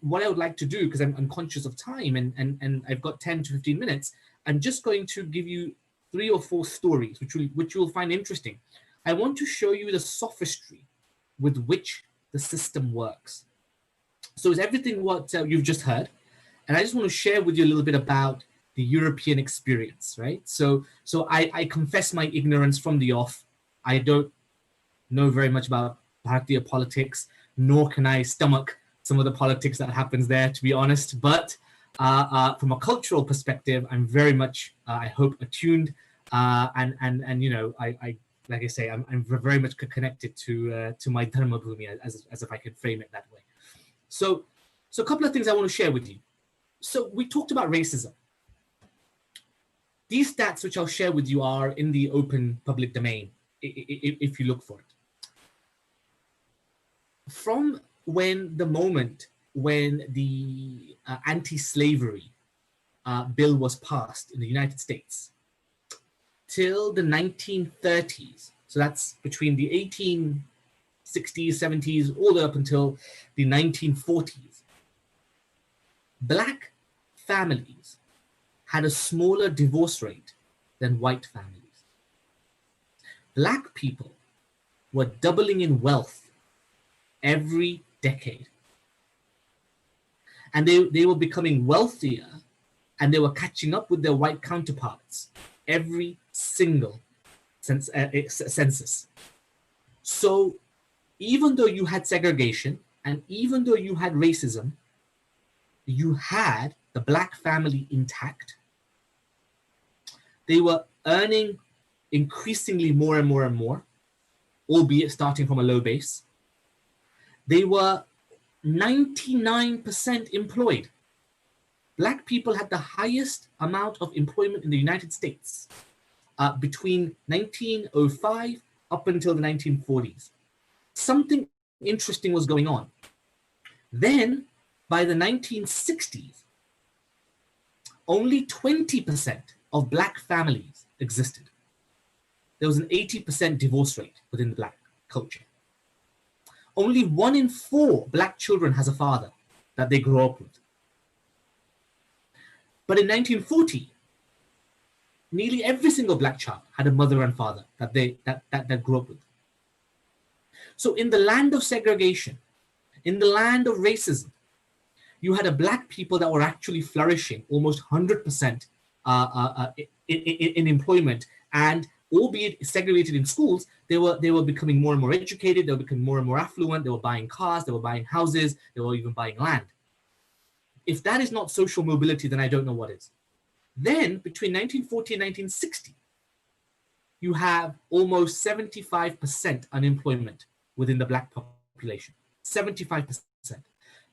what I would like to do, because I'm conscious of time and I've got 10 to 15 minutes, I'm just going to give you 3 or 4 stories which you'll find interesting. I want to show you the sophistry with which the system works. So it's everything what you've just heard, and I just want to share with you a little bit about the European experience, right? So I confess my ignorance from the off. I don't know very much about Bharatiya politics, nor can I stomach some of the politics that happens there, to be honest. But from a cultural perspective, I'm very much, I hope, attuned, and I like I say, I'm very much connected to my dharma bhumi, as if I could frame it that way. So a couple of things I want to share with you. So we talked about racism. These stats, which I'll share with you, are in the open public domain, if you look for it. From the moment when the anti-slavery bill was passed in the United States till the 1930s, so that's between the 1860s, 70s, all the way up until the 1940s, Black families had a smaller divorce rate than white families. Black people were doubling in wealth every decade. And they were becoming wealthier and they were catching up with their white counterparts every single census. So even though you had segregation and even though you had racism, you had the black family intact. They were earning increasingly more and more and more, albeit starting from a low base. They were 99% employed. Black people had the highest amount of employment in the United States between 1905 up until the 1940s. Something interesting was going on. Then, by the 1960s, only 20% of black families existed. There was an 80% divorce rate within the black culture. Only 1 in 4 black children has a father that they grow up with. But in 1940, nearly every single black child had a mother and father that grew up with. So in the land of segregation, in the land of racism, you had a black people that were actually flourishing almost 100% in employment, and albeit segregated in schools, they were becoming more and more educated, they were becoming more and more affluent, they were buying cars, they were buying houses, they were even buying land. If that is not social mobility, then I don't know what is. Then between 1940 and 1960, you have almost 75% unemployment within the black population, 75%.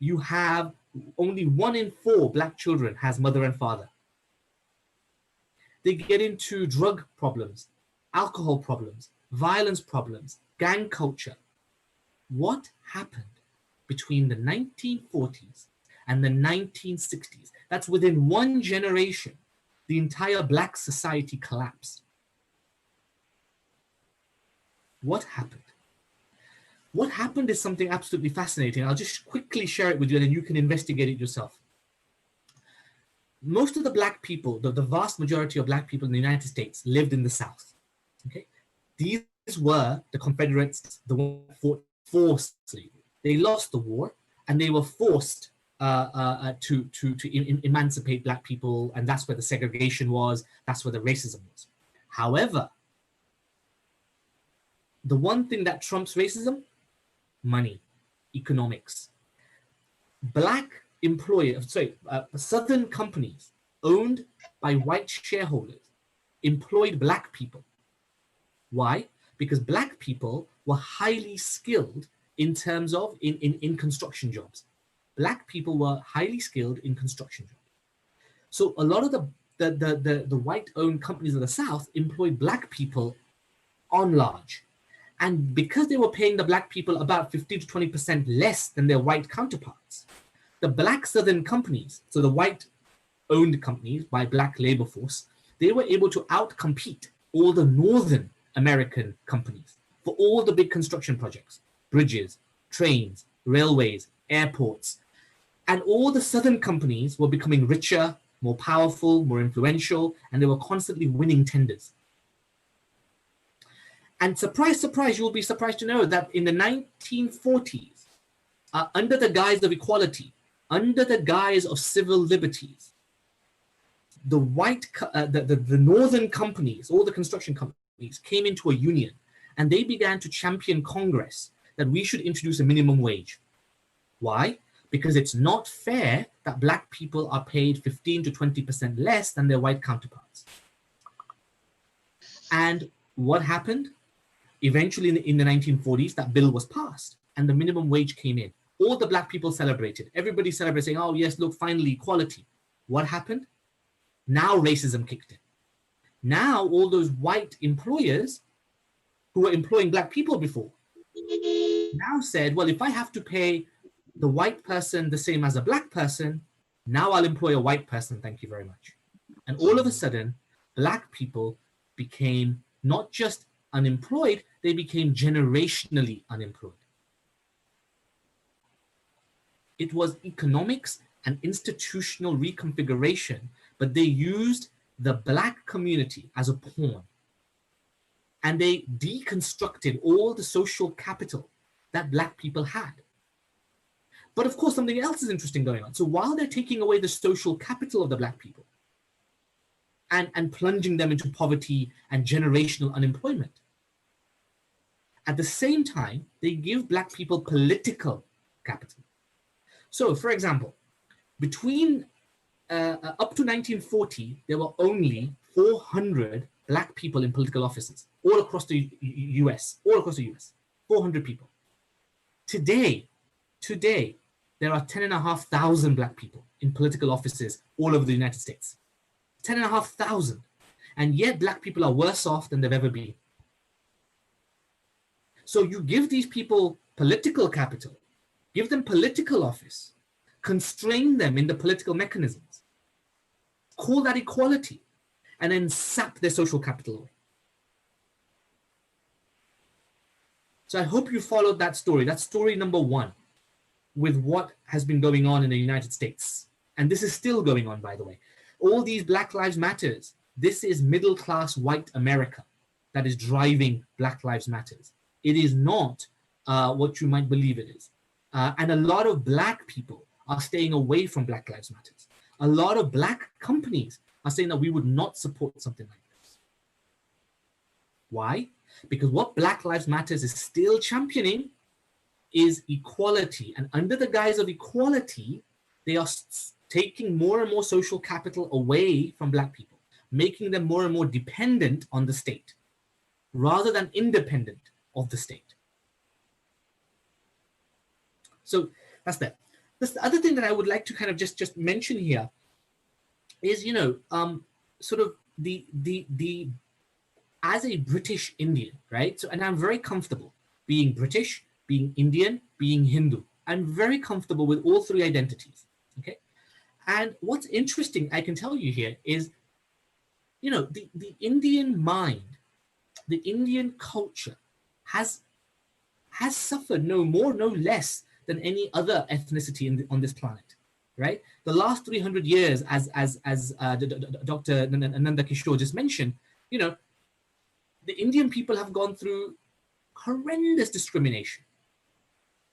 You have only 1 in 4 black children has mother and father. They get into drug problems, alcohol problems, violence problems, gang culture. What happened between the 1940s and the 1960s? That's within 1 generation, the entire black society collapsed. What happened? What happened is something absolutely fascinating. I'll just quickly share it with you and then you can investigate it yourself. Most of the black people, the vast majority of black people in the United States lived in the South. Okay, these were the Confederates, the ones who fought for slavery. They lost the war and they were forced to emancipate black people, and that's where the segregation was, that's where the racism was. However, the one thing that trumps racism, money, economics. Southern companies owned by white shareholders employed black people. Why? Because black people were highly skilled in terms of in construction jobs. Black people were highly skilled in construction jobs. So a lot of the white-owned companies of the South employed black people on large. And because they were paying the black people about 15 to 20% less than their white counterparts, the black Southern companies, so the white-owned companies by black labor force, they were able to outcompete all the Northern American companies for all the big construction projects, bridges, trains, railways, airports. And all the Southern companies were becoming richer, more powerful, more influential, and they were constantly winning tenders. And surprise, surprise, you will be surprised to know that in the 1940s, under the guise of equality, under the guise of civil liberties, the Northern companies, all the construction companies came into a union and they began to champion Congress that we should introduce a minimum wage. Why? Because it's not fair that black people are paid 15 to 20% less than their white counterparts. And what happened? Eventually in the 1940s, that bill was passed and the minimum wage came in. All the black people celebrated. Everybody celebrated saying, oh yes, look, finally equality. What happened? Now racism kicked in. Now all those white employers who were employing black people before now said, well, if I have to pay the white person the same as a black person, now I'll employ a white person, thank you very much. And all of a sudden, black people became not just unemployed, they became generationally unemployed. It was economics and institutional reconfiguration, but they used the black community as a pawn. And they deconstructed all the social capital that black people had. But of course, something else is interesting going on. So while they're taking away the social capital of the black people, and plunging them into poverty and generational unemployment. At the same time, they give Black people political capital. So, for example, between up to 1940, there were only 400 Black people in political offices all across the US, 400 people. Today, there are 10,500 Black people in political offices all over the United States. 10,500. And yet Black people are worse off than they've ever been. So you give these people political capital, give them political office, constrain them in the political mechanisms, call that equality, and then sap their social capital away. So I hope you followed that story. That's story number one with what has been going on in the United States. And this is still going on, by the way. All these Black Lives Matters, this is middle-class white America that is driving Black Lives Matters. It is not what you might believe it is. And a lot of Black people are staying away from Black Lives Matters. A lot of Black companies are saying that we would not support something like this. Why? Because what Black Lives Matters is still championing is equality. And under the guise of equality, they are taking more and more social capital away from Black people, making them more and more dependent on the state, rather than independent of the state. So that's that. The other thing that I would like to kind of just mention here is, you know, sort of the as a British Indian, right? So, and I'm very comfortable being British, being Indian, being Hindu. I'm very comfortable with all three identities, okay? And what's interesting, I can tell you here is, you know, the Indian mind, the Indian culture has suffered no more, no less than any other ethnicity on this planet, right? The last 300 years, as Dr. Nanda Kishor just mentioned, you know, the Indian people have gone through horrendous discrimination,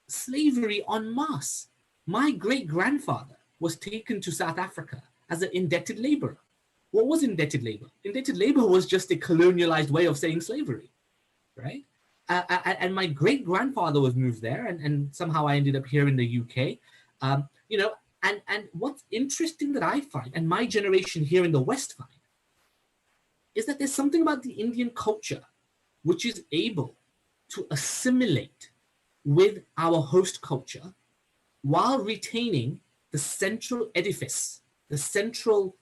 slavery en masse. My great-grandfather was taken to South Africa as an indebted laborer. What was indebted labor? Indebted labor was just a colonialized way of saying slavery, right? And my great-grandfather was moved there, and somehow I ended up here in the UK. You know, and what's interesting that I find, and my generation here in the West find, is that there's something about the Indian culture which is able to assimilate with our host culture while retaining the central edifice, the central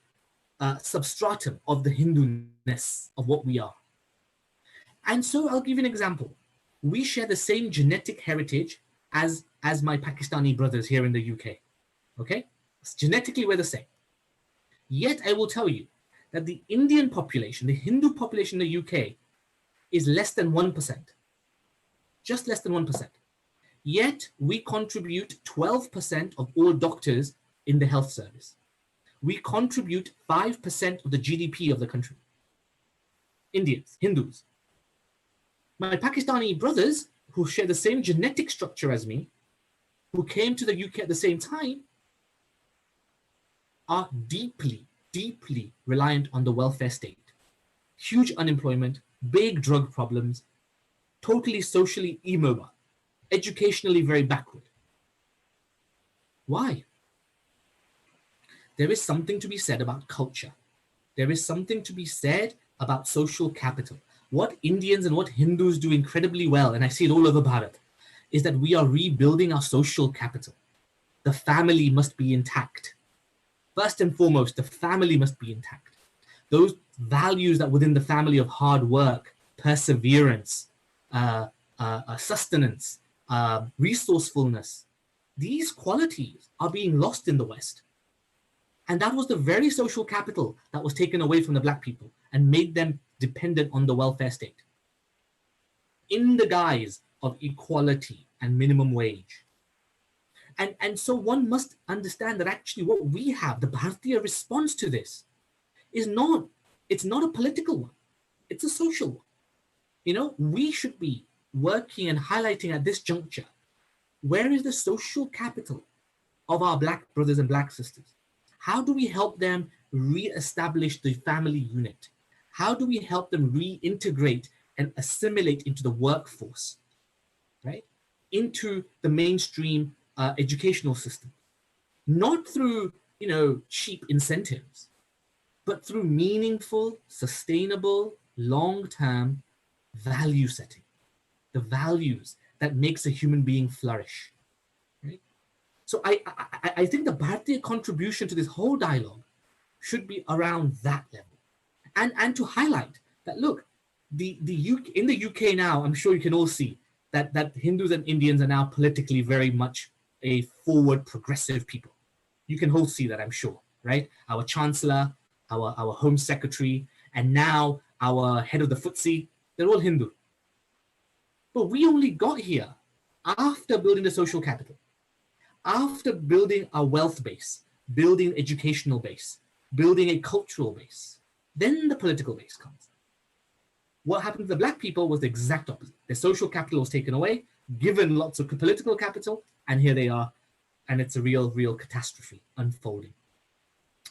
substratum of the Hindu-ness of what we are. And so I'll give you an example. We share the same genetic heritage as my Pakistani brothers here in the UK, okay? Genetically, we're the same. Yet I will tell you that the Indian population, the Hindu population in the UK, is less than 1%, just less than 1%. Yet we contribute 12% of all doctors in the health service. We contribute 5% of the GDP of the country. Indians, Hindus. My Pakistani brothers, who share the same genetic structure as me, who came to the UK at the same time, are deeply, deeply reliant on the welfare state. Huge unemployment, big drug problems, totally socially immobile, educationally very backward. Why? There is something to be said about culture. There is something to be said about social capital. What Indians and what Hindus do incredibly well, and I see it all over Bharat, is that we are rebuilding our social capital. The family must be intact. First and foremost, the family must be intact. Those values that within the family of hard work, perseverance, sustenance, resourcefulness, these qualities are being lost in the West. And that was the very social capital that was taken away from the Black people and made them dependent on the welfare state in the guise of equality and minimum wage. And so one must understand that actually what we have, the Bharatiya response to this, it's not a political one, it's a social one. You know, we should be working and highlighting at this juncture, where is the social capital of our Black brothers and Black sisters? How do we help them re-establish the family unit? How do we help them reintegrate and assimilate into the workforce, right? Into the mainstream educational system, not through, cheap incentives, but through meaningful, sustainable, long-term value setting, the values that makes a human being flourish, right? So I think the Bharatiya contribution to this whole dialogue should be around that level, and to highlight that, look, the UK, in the UK now, I'm sure you can all see that Hindus and Indians are now politically very much a forward progressive people. You can all see that, I'm sure, right? Our Chancellor, our Home Secretary, and now our head of the FTSE, they're all Hindu. But we only got here after building the social capital, after building a wealth base, building an educational base, building a cultural base. Then the political base comes. What happened to the black people was the exact opposite. Their social capital was taken away, given lots of political capital, and here they are, and it's a real catastrophe unfolding.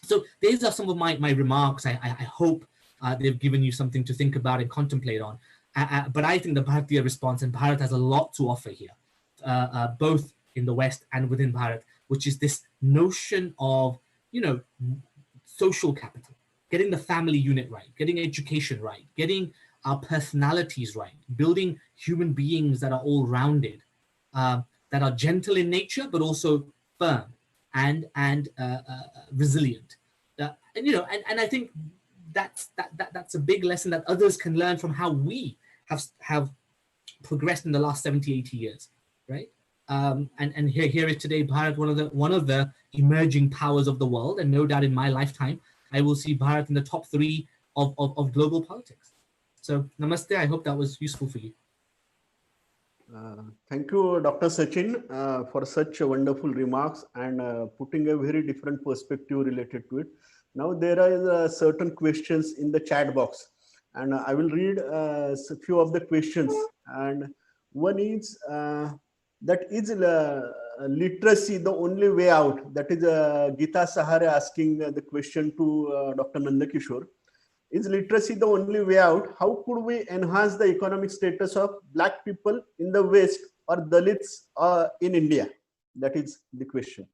So these are some of my remarks. I hope they've given you something to think about and contemplate on. But I think the Bharatiya response, and Bharat has a lot to offer here, both in the West and within Bharat, which is this notion of, social capital, getting the family unit right, getting education right, getting our personalities right, building human beings that are all rounded, that are gentle in nature, but also firm and resilient. And I think that's a big lesson that others can learn from how we have progressed in the last 70, 80 years, right? And here is today Bharat, one of the emerging powers of the world, and no doubt in my lifetime I will see Bharat in the top 3 of global politics. So namaste. I hope that was useful for you. Thank you, Dr. Sachin, for such wonderful remarks and putting a very different perspective related to it. Now there are certain questions in the chat box, and I will read a few of the questions. And one is that is literacy the only way out? That is Geeta Sahare asking the question to Dr. Nanda Kishor. Is literacy the only way out? How could we enhance the economic status of black people in the West or Dalits in India? That is the question.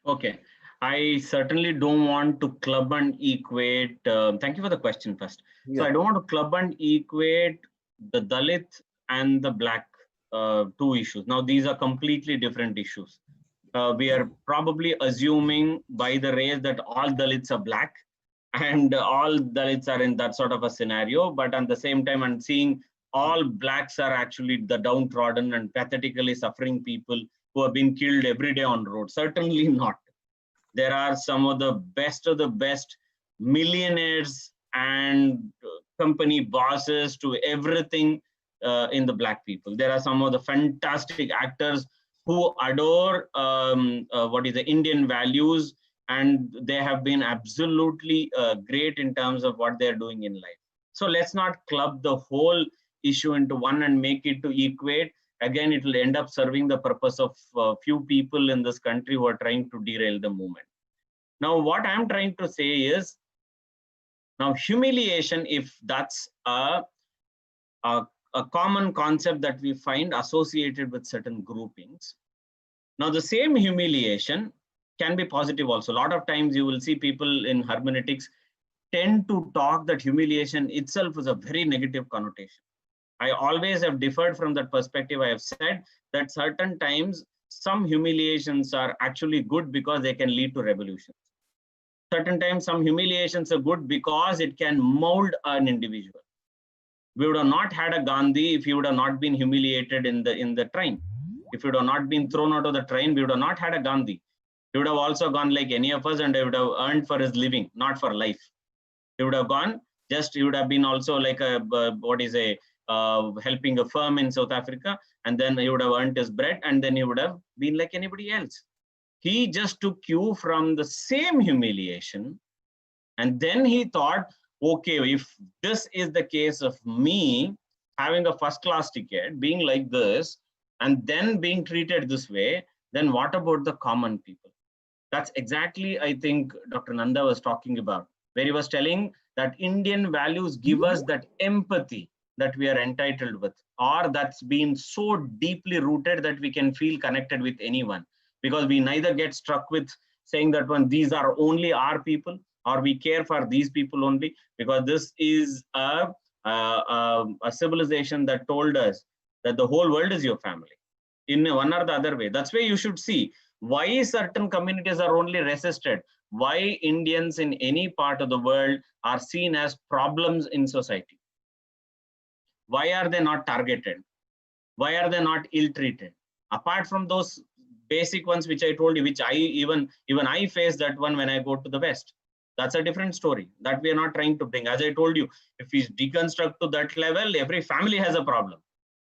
Okay. I certainly don't want to club and equate. Thank you for the question first. Yeah. So I don't want to club and equate the Dalit and the black two issues. Now, these are completely different issues. We are probably assuming by the race that all Dalits are black, and all Dalits are in that sort of a scenario. But at the same time, I'm seeing all blacks are actually the downtrodden and pathetically suffering people who have been killed every day on road. Certainly not. There are some of the best millionaires and company bosses to everything in the black people. There are some of the fantastic actors who adore the Indian values, and they have been absolutely great in terms of what they're doing in life. So let's not club the whole issue into one and make it to equate. Again, it will end up serving the purpose of few people in this country who are trying to derail the movement. Now, what I'm trying to say is, now humiliation, if that's a common concept that we find associated with certain groupings. Now, the same humiliation can be positive also. A lot of times you will see people in hermeneutics tend to talk that humiliation itself is a very negative connotation. I always have differed from that perspective. I have said that certain times some humiliations are actually good because they can lead to revolutions. Certain times some humiliations are good because it can mold an individual. We would have not had a Gandhi if he would have not been humiliated in the train. If he would have not been thrown out of the train, we would have not had a Gandhi. He would have also gone like any of us, and he would have earned for his living, not for life. He would have gone, he would have been also like helping a firm in South Africa, and then he would have earned his bread, and then he would have been like anybody else. He just took cue from the same humiliation, and then he thought, okay, if this is the case of me having a first-class ticket, being like this, and then being treated this way, then what about the common people? That's exactly, I think, Dr. Nanda was talking about, where he was telling that Indian values give us that empathy that we are entitled with, or that's been so deeply rooted that we can feel connected with anyone, because we neither get struck with saying that when these are only our people, or we care for these people only, because this is a civilization that told us that the whole world is your family in one or the other way. That's why you should see why certain communities are only resisted, why Indians in any part of the world are seen as problems in society. Why are they not targeted? Why are they not ill-treated? Apart from those basic ones which I told you, which I even I face that one when I go to the West. That's a different story that we are not trying to bring. As I told you, if we deconstruct to that level, every family has a problem.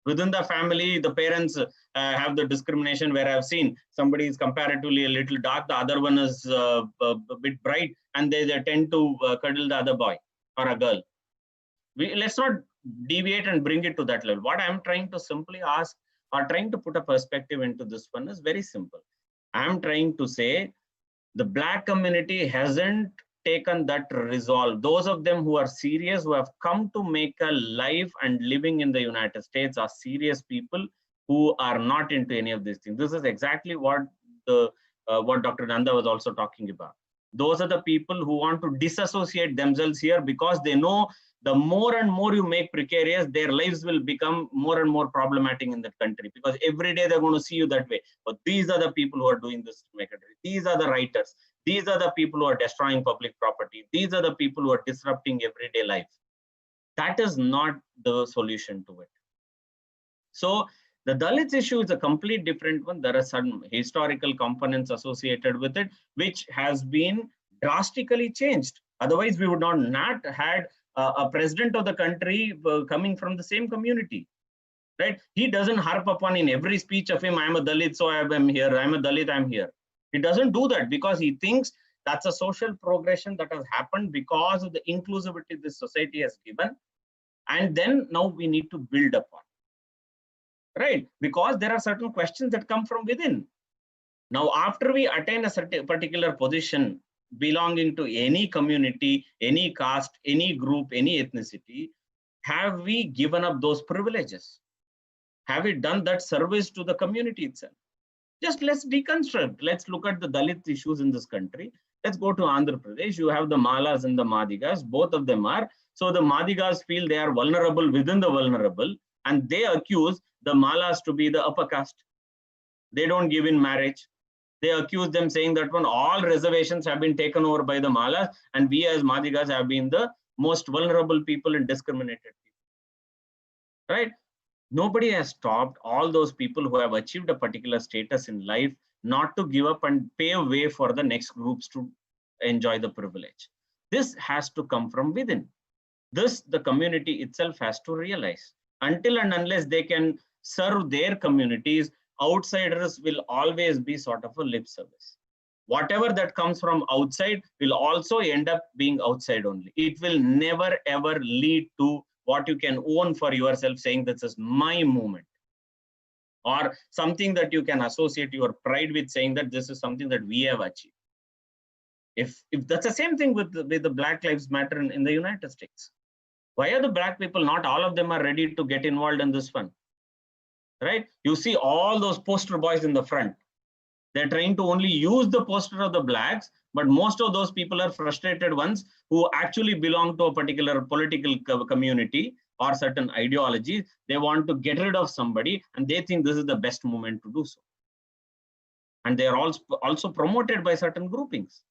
Within the family, the parents have the discrimination, where I've seen somebody is comparatively a little dark, the other one is a bit bright, and they tend to cuddle the other boy or a girl. Let's not deviate and bring it to that level. What I'm trying to simply ask, or trying to put a perspective into this one, is very simple. I'm trying to say the Black community hasn't taken that resolve. Those of them who are serious, who have come to make a life and living in the United States, are serious people who are not into any of these things. This is exactly what what Dr. Nanda was also talking about. Those are the people who want to disassociate themselves here, because they know the more and more you make precarious, their lives will become more and more problematic in that country, because every day they're going to see you that way. But these are the people who are doing this to make it. These are the writers. These are the people who are destroying public property. These are the people who are disrupting everyday life. That is not the solution to it. So the Dalits issue is a complete different one. There are some historical components associated with it, which has been drastically changed. Otherwise, we would not had a president of the country coming from the same community, right? He doesn't harp upon in every speech of him, I'm a Dalit, so I am here. I'm a Dalit, I'm here. He doesn't do that, because he thinks that's a social progression that has happened because of the inclusivity this society has given. And then now we need to build upon, right? Because there are certain questions that come from within. Now, after we attain a certain particular position, belonging to any community, any caste, any group, any ethnicity, have we given up those privileges? Have we done that service to the community itself? Just let's deconstruct. Let's look at the Dalit issues in this country. Let's go to Andhra Pradesh. You have the Malas and the Madigas. Both of them are. So the Madigas feel they are vulnerable within the vulnerable, and they accuse the Malas to be the upper caste. They don't give in marriage. They accuse them, saying that when all reservations have been taken over by the Malas, and we as Madigas have been the most vulnerable people and discriminated people, right? Nobody has stopped all those people who have achieved a particular status in life not to give up and pave way for the next groups to enjoy the privilege. This has to come from within. This the community itself has to realize. Until and unless they can serve their communities, outsiders will always be sort of a lip service. Whatever that comes from outside will also end up being outside only. It will never ever lead to what you can own for yourself, saying this is my movement, or something that you can associate your pride with, saying that this is something that we have achieved. If that's the same thing with the Black Lives Matter in the United States. Why are the Black people, not all of them are ready to get involved in this one? Right? You see all those poster boys in the front. They're trying to only use the poster of the Blacks, but most of those people are frustrated ones who actually belong to a particular political community or certain ideology. They want to get rid of somebody, and they think this is the best moment to do so. And they are also promoted by certain groupings.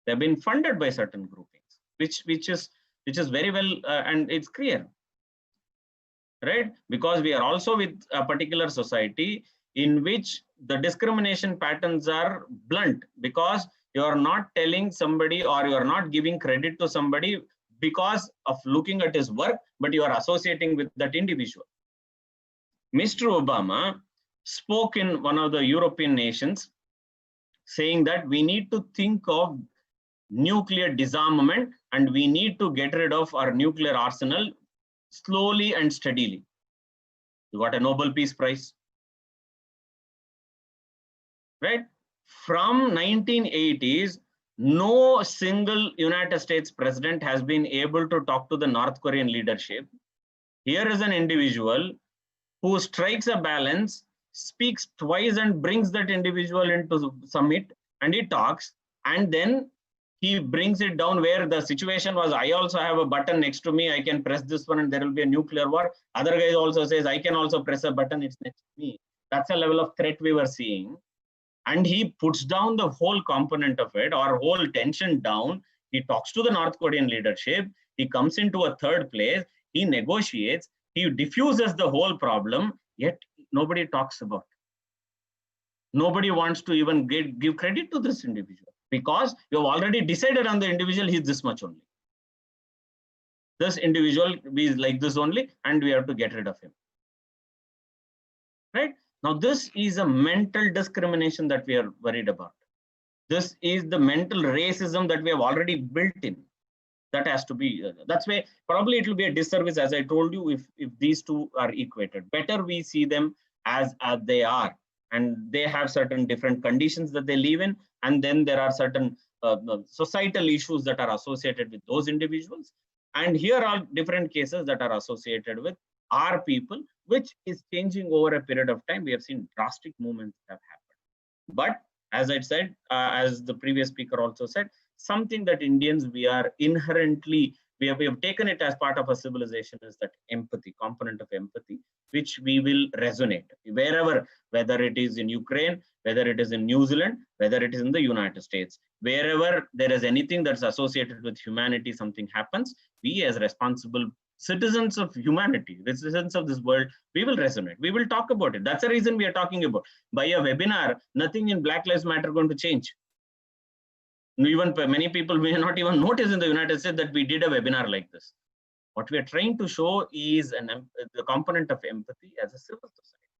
They've been funded by certain groupings, which is very well, and it's clear. Right? Because we are also with a particular society in which the discrimination patterns are blunt, because you are not telling somebody, or you are not giving credit to somebody because of looking at his work, but you are associating with that individual. Mr. Obama spoke in one of the European nations, saying that we need to think of nuclear disarmament, and we need to get rid of our nuclear arsenal slowly and steadily. You got a Nobel Peace Prize, right? from 1980s, no single United States president has been able to talk to the North Korean leadership. Here is an individual who strikes a balance, speaks twice and brings that individual into summit, and he talks, and then he brings it down where the situation was, I also have a button next to me, I can press this one and there will be a nuclear war. Other guy also says, I can also press a button, it's next to me. That's a level of threat we were seeing. And he puts down the whole component of it, or whole tension down. He talks to the North Korean leadership. He comes into a third place. He negotiates. He diffuses the whole problem, yet nobody talks about it. Nobody wants to even give credit to this individual, because you have already decided on the individual, he's this much only. This individual is like this only, and we have to get rid of him. Right? Now, this is a mental discrimination that we are worried about. This is the mental racism that we have already built in. That has to be, that's why probably it will be a disservice, as I told you, if these two are equated. Better we see them as they are, and they have certain different conditions that they live in, and then there are certain societal issues that are associated with those individuals. And here are different cases that are associated with our people, which is changing over a period of time. We have seen drastic movements have happened. But as I said, as the previous speaker also said, something that Indians, we are inherently, we have taken it as part of a civilization, is that empathy, component of empathy, which we will resonate wherever, whether it is in Ukraine, whether it is in New Zealand, whether it is in the United States, wherever there is anything that's associated with humanity, something happens, we as responsible citizens of humanity, citizens of this world, we will resonate. We will talk about it. That's the reason we are talking about. By a webinar, nothing in Black Lives Matter going to change. Even many people may not even notice in the United States that we did a webinar like this. What we are trying to show is the component of empathy as a civil society.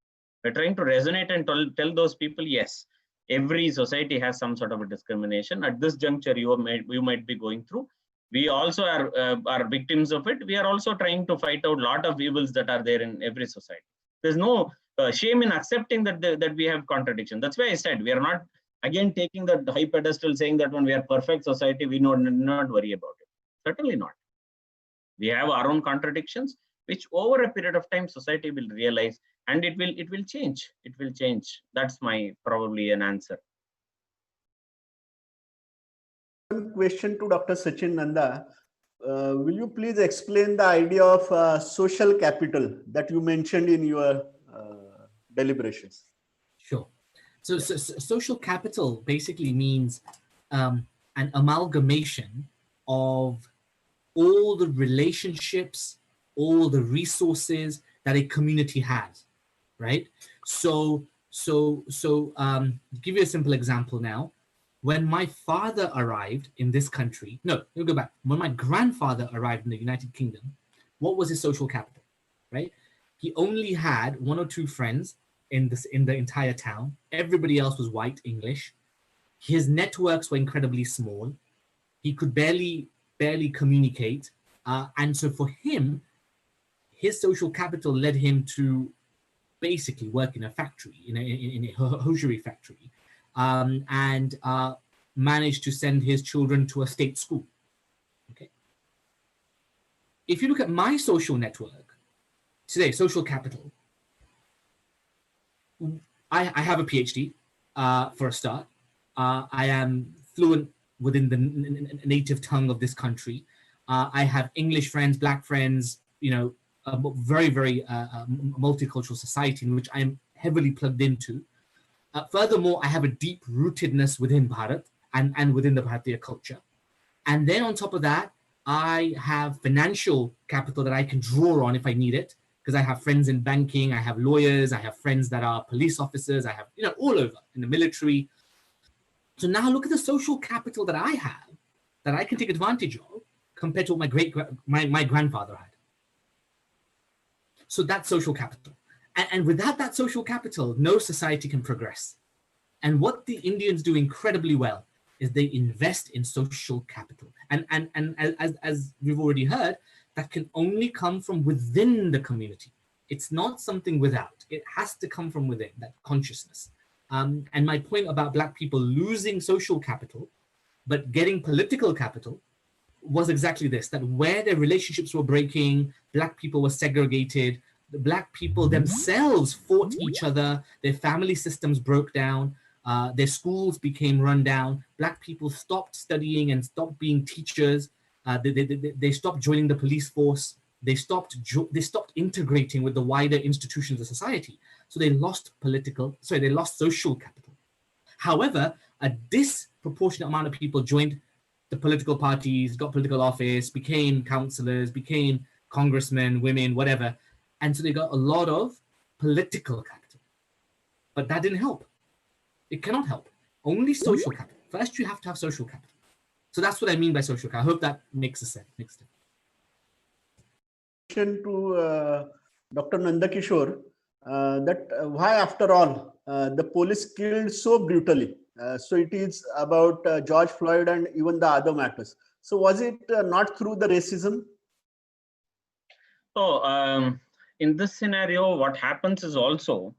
We're trying to resonate and tell those people, yes, every society has some sort of a discrimination. At this juncture, you might be going through. We also are victims of it. We are also trying to fight out a lot of evils that are there in every society. There's no shame in accepting that we have contradiction. That's why I said we are not, again, taking the high pedestal saying that when we are perfect society, we need not worry about it. Certainly not. We have our own contradictions, which over a period of time, society will realize, and it will change. It will change. That's my probably an answer. One question to Dr. Sachin Nandha. Will you please explain the idea of social capital that you mentioned in your deliberations? Sure. So social capital basically means an amalgamation of all the relationships, all the resources that a community has, right? So give you a simple example now. When my father arrived in this country, no, let me go back. When my grandfather arrived in the United Kingdom, what was his social capital, right? He only had 1 or 2 friends in the entire town. Everybody else was white English. His networks were incredibly small. He could barely communicate. And so for him, his social capital led him to basically work in a factory, in a hosiery factory. And managed to send his children to a state school. Okay. If you look at my social network today, social capital, I have a PhD for a start. I am fluent within the native tongue of this country. I have English friends, Black friends, a very, very multicultural society in which I am heavily plugged into. Furthermore, I have a deep rootedness within Bharat and within the Bharatiya culture. And then on top of that, I have financial capital that I can draw on if I need it, because I have friends in banking, I have lawyers, I have friends that are police officers, I have, all over in the military. So now look at the social capital that I have that I can take advantage of compared to what my grandfather had. So that's social capital. And without that social capital, no society can progress. And what the Indians do incredibly well is they invest in social capital. And as we've already heard, that can only come from within the community. It's not something without. It has to come from within, that consciousness. And my point about Black people losing social capital, but getting political capital, was exactly this, that where their relationships were breaking, Black people were segregated, the Black people themselves fought each other, their family systems broke down, their schools became run down, Black people stopped studying and stopped being teachers, they stopped joining the police force, they stopped integrating with the wider institutions of society. So they lost social capital. However, a disproportionate amount of people joined the political parties, got political office, became councillors, became congressmen, women, whatever. And so they got a lot of political capital. But that didn't help. It cannot help. Only social capital. First, you have to have social capital. So that's what I mean by social capital. I hope that makes sense. To Dr. Nanda Kishor, why after all the police killed so brutally? So it is about George Floyd and even the other matters. So was it not through the racism? So in this scenario, what happens is also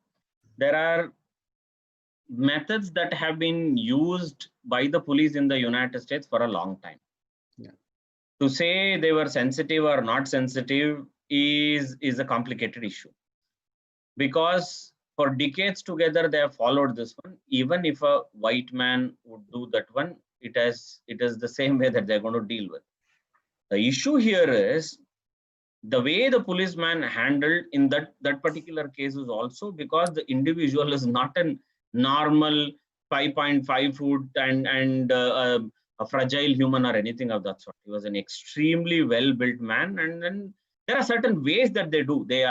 there are methods that have been used by the police in the United States for a long time. Yeah. To say they were sensitive or not sensitive is a complicated issue, because for decades together they have followed this one. Even if a white man would do that one, it is the same way that they're going to deal with. The issue here is the way the policeman handled in that particular case is also because the individual is not a normal 5.5 foot and a fragile human or anything of that sort. He was an extremely well-built man, and then there are certain ways that they do. They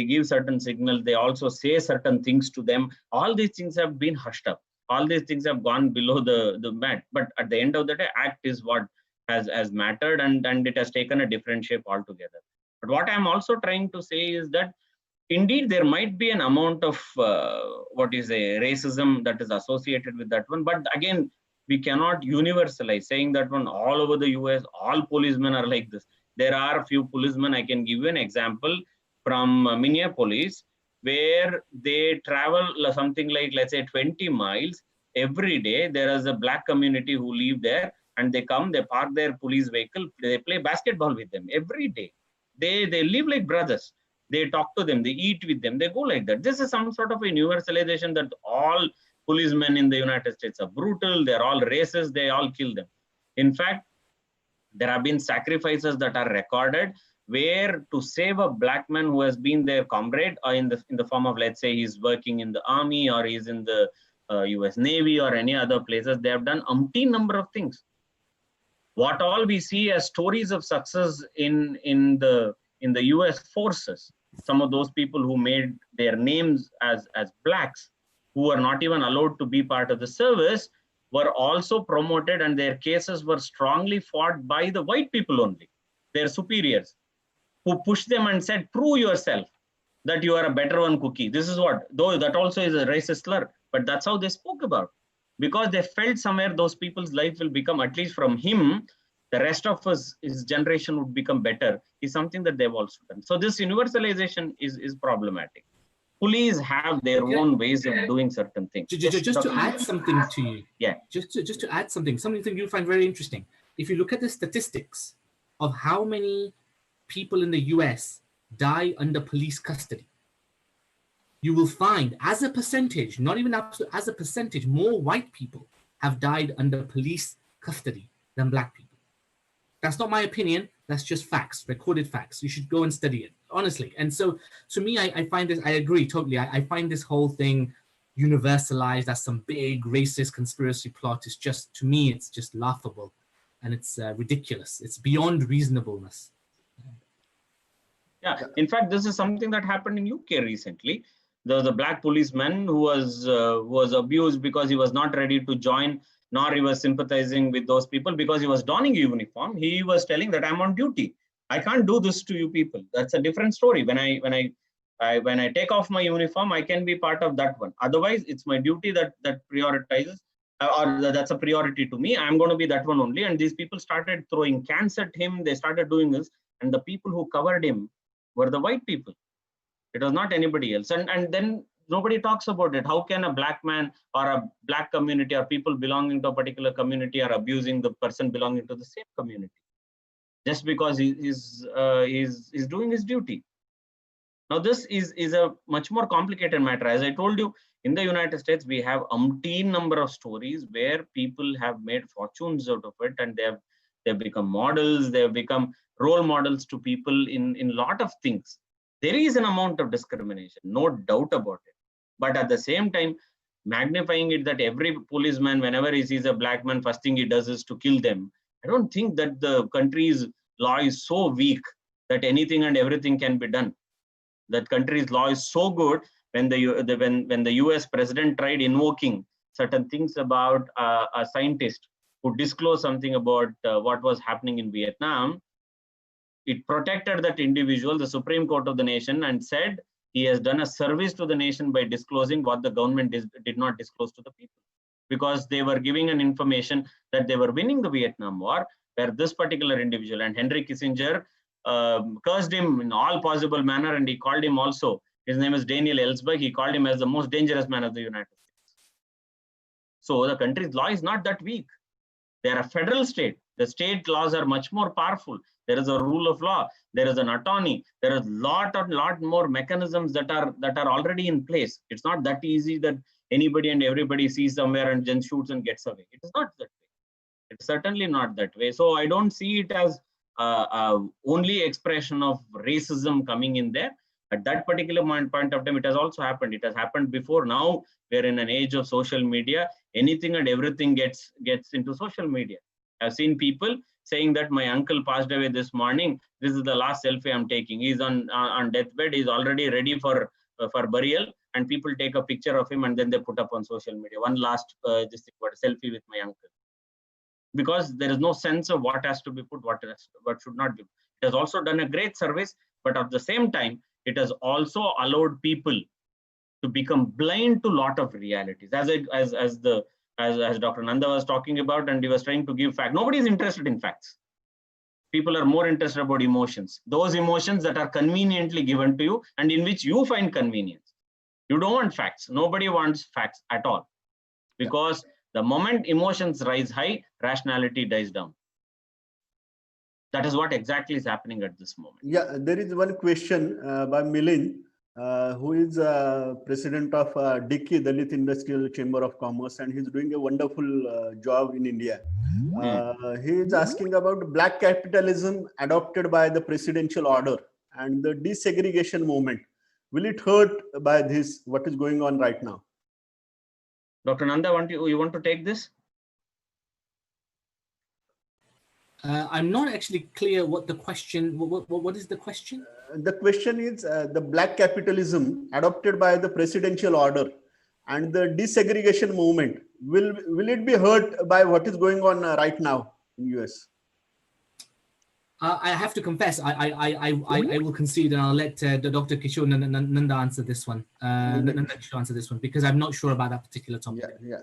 give certain signals. They also say certain things to them. All these things have been hushed up. All these things have gone below the mat. But at the end of the day, act is what has mattered, and it has taken a different shape altogether. But what I'm also trying to say is that indeed there might be an amount of racism that is associated with that one. But again, we cannot universalize, saying that one all over the US, all policemen are like this. There are a few policemen. I can give you an example from Minneapolis, where they travel something like, let's say, 20 miles every day. There is a Black community who live there, and they come, they park their police vehicle, they play basketball with them every day. They live like brothers. They talk to them, they eat with them, they go like that. This is some sort of a universalization that all policemen in the United States are brutal, they're all racist, they all kill them. In fact, there have been sacrifices that are recorded where to save a Black man who has been their comrade, or in the form of, let's say, he's working in the army or he's in the US Navy or any other places, they have done umpteen number of things. What all we see as stories of success in the US forces, some of those people who made their names as Blacks, who are not even allowed to be part of the service, were also promoted, and their cases were strongly fought by the white people only, their superiors, who pushed them and said, prove yourself that you are a better one, cookie. This is what, though that also is a racist slur, but that's how they spoke about. Because they felt somewhere those people's life will become, at least from him, the rest of his generation would become better, is something that they've also done. So this universalization is problematic. Police have their own ways of doing certain things. Just to add something to you. Yeah. Just to add something you'll find very interesting. If you look at the statistics of how many people in the US die under police custody, you will find, as a percentage, not even absolute, as a percentage, more white people have died under police custody than Black people. That's not my opinion. That's just facts, recorded facts. You should go and study it, honestly. And so, to me, I find this, I agree totally. I find this whole thing universalized as some big racist conspiracy plot. It's just, to me, it's just laughable, and it's ridiculous. It's beyond reasonableness. Yeah, in fact, this is something that happened in UK recently. There was a Black policeman who was abused because he was not ready to join, nor he was sympathizing with those people because he was donning a uniform. He was telling that I'm on duty. I can't do this to you people. That's a different story. When I take off my uniform, I can be part of that one. Otherwise, it's my duty that prioritizes, or that's a priority to me. I'm going to be that one only. And these people started throwing cans at him. They started doing this, and the people who covered him were the white people. It was not anybody else. And then nobody talks about it. How can a black man or a black community or people belonging to a particular community are abusing the person belonging to the same community just because he's doing his duty? Now, this is a much more complicated matter. As I told you, in the United States, we have umpteen number of stories where people have made fortunes out of it, and they've become models, they've become role models to people in lot of things. There is an amount of discrimination, no doubt about it. But at the same time, magnifying it that every policeman, whenever he sees a black man, first thing he does is to kill them. I don't think that the country's law is so weak that anything and everything can be done. That country's law is so good. When the US president tried invoking certain things about a scientist who disclosed something about what was happening in Vietnam, it protected that individual, the Supreme Court of the nation, and said he has done a service to the nation by disclosing what the government did not disclose to the people, because they were giving an information that they were winning the Vietnam War, where this particular individual, and Henry Kissinger cursed him in all possible manner, and he called him also, his name is Daniel Ellsberg, he called him as the most dangerous man of the United States. So the country's law is not that weak. They are a federal state. The state laws are much more powerful. There is a rule of law. There is an attorney. There is a lot more mechanisms that are already in place. It's not that easy that anybody and everybody sees somewhere and then shoots and gets away. It is not that way. It's certainly not that way. So I don't see it as only expression of racism coming in there. At that particular point of time, it has also happened. It has happened before. Now we're in an age of social media. Anything and everything gets into social media. I've seen people saying that my uncle passed away this morning. This is the last selfie I'm taking. He's on deathbed. He's already ready for burial, and people take a picture of him and then they put up on social media. One last selfie with my uncle, because there is no sense of what has to be put, what should not be. It has also done a great service, but at the same time, it has also allowed people to become blind to a lot of realities. As Dr. Nanda was talking about, and he was trying to give facts. Nobody is interested in facts. People are more interested about emotions. Those emotions that are conveniently given to you and in which you find convenience. You don't want facts. Nobody wants facts at all. Because the moment emotions rise high, rationality dies down. That is what exactly is happening at this moment. Yeah, there is one question by Milind, who is president of DICI, Dalit Industrial Chamber of Commerce, and he's doing a wonderful job in India. He is asking about black capitalism adopted by the presidential order and the desegregation movement. Will it hurt by this, what is going on right now? Dr. Nanda, you want to take this? I'm not actually clear what the question, what is the question? The question is the black capitalism adopted by the presidential order and the desegregation movement. Will it be hurt by what is going on right now in US? I have to confess, I will concede, and I'll let Dr. Kishor Nanda answer this one. Nanda Kishor answer this one, because I'm not sure about that particular topic. Yeah.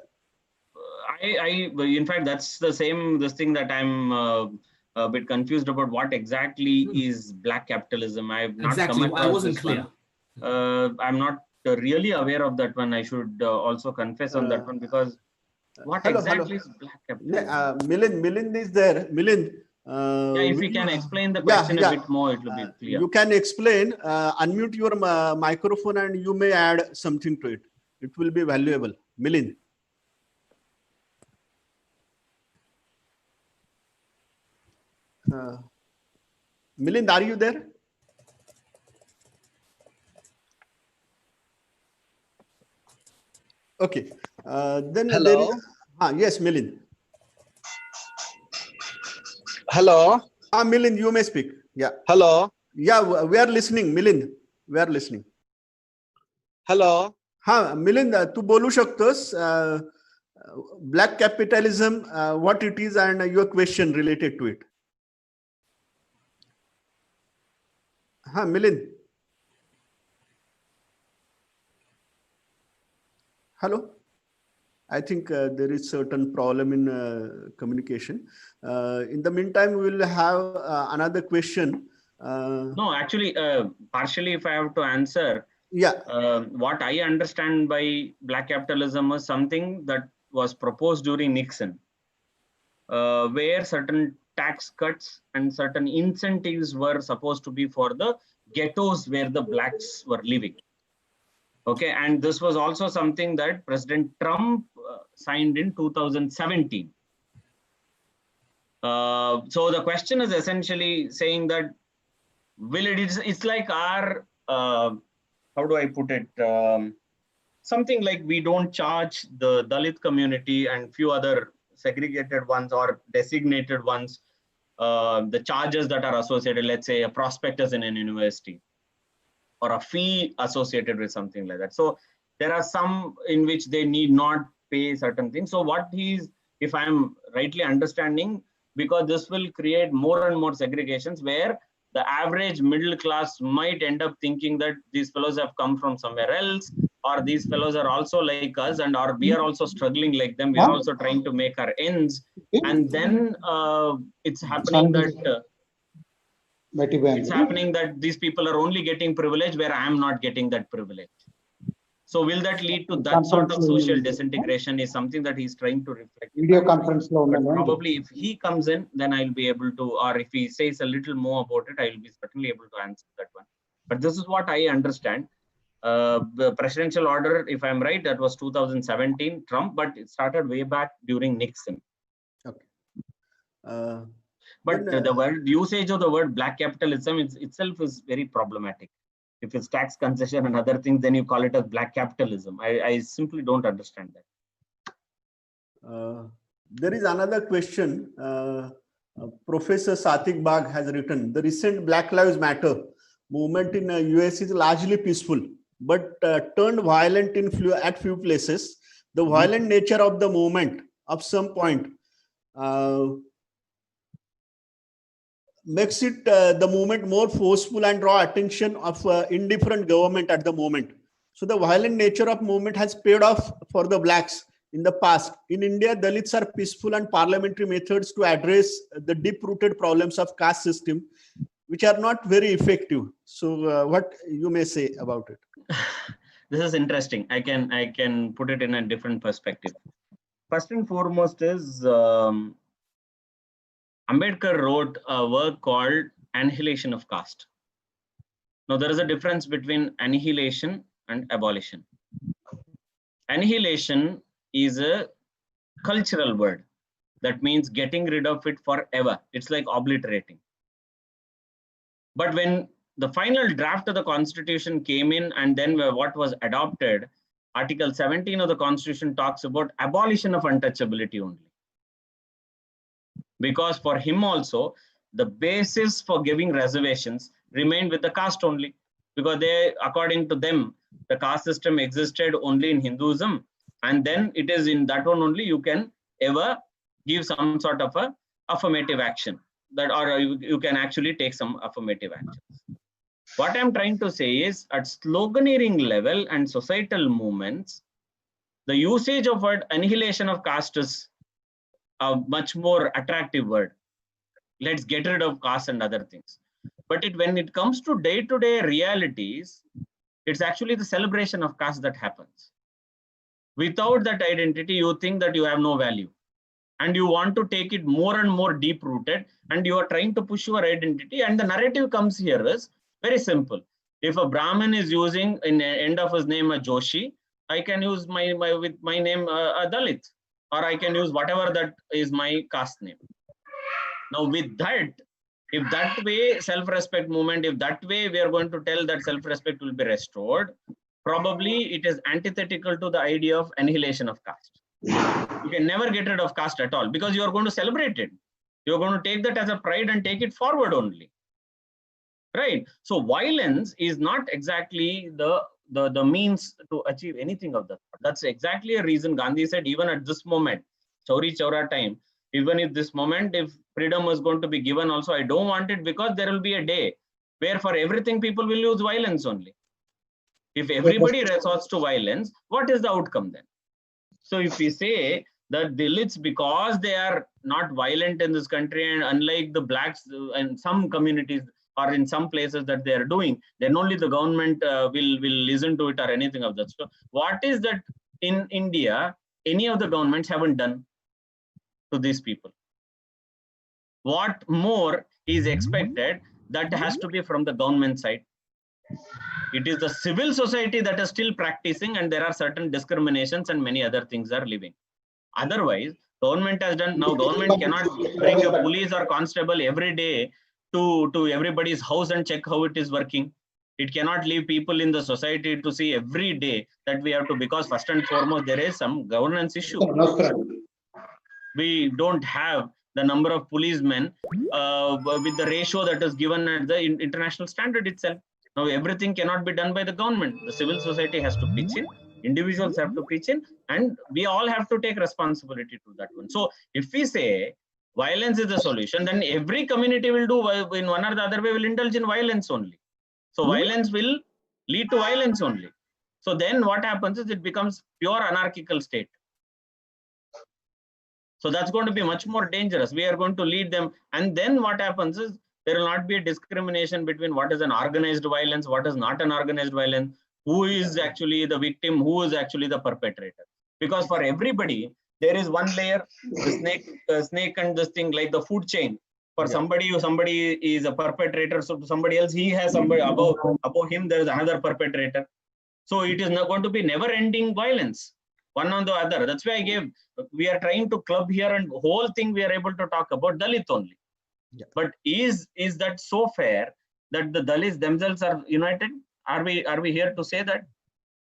In fact, that's the same thing that I'm a bit confused about. What exactly is black capitalism? I've not come across. I wasn't clear. I'm not really aware of that one. I should also confess on that one, because what exactly is black capitalism? Milind is there. Milind. If you can explain the question a bit more, it will be clear. You can explain. Unmute your microphone and you may add something to it. It will be valuable. Milind. Milind, are you there? Okay. Then hello. There is, yes, Milind. Hello. Milind, you may speak. Yeah. Hello. Yeah, we are listening. Milind, we are listening. Hello. Milind, तू बोलू शकतोस black capitalism, what it is, and your question related to it. Milind. Hello. I think there is certain problem in communication. In the meantime, we will have another question. No, actually, partially, if I have to answer, Yeah. What I understand by black capitalism is something that was proposed during Nixon, where certain tax cuts and certain incentives were supposed to be for the ghettos where the blacks were living. Okay, and this was also something that President Trump signed in 2017. So the question is essentially saying that it's like our how do I put it? Something like we don't charge the Dalit community and few other segregated ones or designated ones the charges that are associated, let's say a prospectus in an university or a fee associated with something like that. So there are some in which they need not pay certain things. So what he's, if I'm rightly understanding, because this will create more and more segregations where the average middle class might end up thinking that these fellows have come from somewhere else, or these fellows are also like us, and or we are also struggling like them. We are also trying to make our ends. And then it's happening that these people are only getting privilege where I am not getting that privilege. So will that lead to that sort of social disintegration is something that he's trying to reflect. Video conference But probably if he comes in, then I'll be able to, or if he says a little more about it, I'll be certainly able to answer that one. But this is what I understand. The presidential order, if I'm right, that was 2017 Trump, but it started way back during Nixon. Okay. But the word usage of the word black capitalism itself is very problematic. If it's tax concession and other things, then you call it as black capitalism. I simply don't understand that. There is another question. Professor Satik Bagh has written, the recent Black Lives Matter movement in the US is largely peaceful, but turned violent at few places. The violent nature of the movement, at some point, makes it the movement more forceful and draw attention of indifferent government at the moment. So the violent nature of movement has paid off for the blacks in the past. In India, Dalits are peaceful and parliamentary methods to address the deep-rooted problems of caste system, which are not very effective. So what you may say about it? This is interesting. I can put it in a different perspective. First and foremost is Ambedkar wrote a work called Annihilation of Caste. Now, there is a difference between annihilation and abolition. Annihilation is a cultural word. That means getting rid of it forever. It's like obliterating. But when the final draft of the Constitution came in and then what was adopted, Article 17 of the Constitution talks about abolition of untouchability only. Because for him also, the basis for giving reservations remained with the caste only. Because they, according to them, the caste system existed only in Hinduism. And then it is in that one only you can ever give some sort of a affirmative action. That, or you can actually take some affirmative actions. What I'm trying to say is at sloganeering level and societal movements, the usage of word annihilation of caste is a much more attractive word. Let's get rid of caste and other things. But when it comes to day-to-day realities, it's actually the celebration of caste that happens. Without that identity, you think that you have no value. And you want to take it more and more deep-rooted, and you are trying to push your identity. And the narrative comes here is very simple. If a Brahmin is using in the end of his name a Joshi, I can use with my name a Dalit. Or I can use whatever that is my caste name. Now with that, if that way self-respect movement, if that way we are going to tell that self-respect will be restored, probably it is antithetical to the idea of annihilation of caste. You can never get rid of caste at all because you are going to celebrate it. You're going to take that as a pride and take it forward only. Right? So violence is not exactly the means to achieve anything of that. That's exactly a reason Gandhi said, even at this moment, Chauri Chaura time, even if this moment, if freedom was going to be given also, I don't want it because there will be a day where for everything people will use violence only. If everybody resorts to violence, what is the outcome then? So if we say that Dalits, because they are not violent in this country and unlike the blacks and some communities, or in some places that they are doing, then only the government will listen to it or anything of that. So what is that in India, any of the governments haven't done to these people? What more is expected that has to be from the government side? It is the civil society that is still practicing, and there are certain discriminations and many other things are living. Otherwise, government has done. Now government cannot bring a police or constable every day to everybody's house and check how it is working. It cannot leave people in the society to see every day that we have to, because first and foremost, there is some governance issue. We don't have the number of policemen with the ratio that is given at the international standard itself. Now everything cannot be done by the government. The civil society has to pitch in, individuals have to pitch in, and we all have to take responsibility to that one. So if we say violence is the solution, then every community will do in one or the other way, will indulge in violence only. So violence will lead to violence only. So then what happens is it becomes pure anarchical state. So that's going to be much more dangerous. We are going to lead them. And then what happens is there will not be a discrimination between what is an organized violence, what is not an organized violence, who is actually the victim, who is actually the perpetrator. Because for everybody, there is one layer, the snake and this thing, like the food chain. For somebody is a perpetrator, so to somebody else, he has somebody above him, there is another perpetrator. So it is not going to be never-ending violence, one on the other. That's why we are trying to club here, and the whole thing we are able to talk about Dalit only. Yeah. But is that so fair that the Dalits themselves are united? Are we here to say that?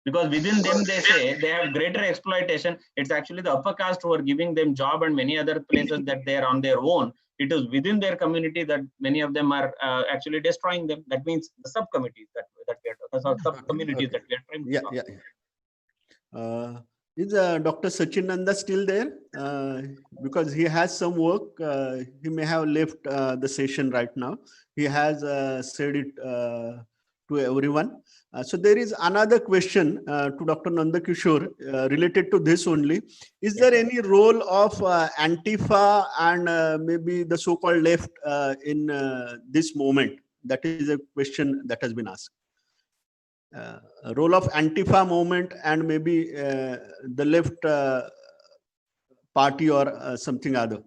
Because within them they say they have greater exploitation. It's actually the upper caste who are giving them job, and many other places that they are on their own. It is within their community that many of them are actually destroying them. That means the subcommittees that we are sub-communities that we are trying to solve. Is Dr. Sachin Nandha still there? Because he has some work. He may have left the session right now. He has said it to everyone. So there is another question to Dr. Nanda Kishor related to this only. Is there any role of Antifa and maybe the so-called left in this moment? That is a question that has been asked. Role of Antifa movement and maybe the left party or something other.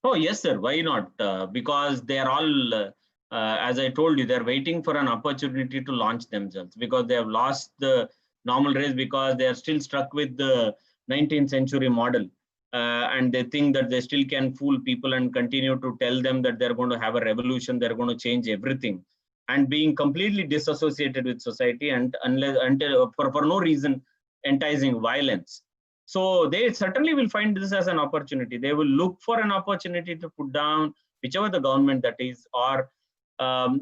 Oh yes, sir. Why not? Because they are all, as I told you, they're waiting for an opportunity to launch themselves, because they have lost the normal race, because they are still stuck with the 19th century model. And they think that they still can fool people and continue to tell them that they're going to have a revolution, they're going to change everything, and being completely disassociated with society, and until for no reason enticing violence. So they certainly will find this as an opportunity. They will look for an opportunity to put down whichever the government that is, or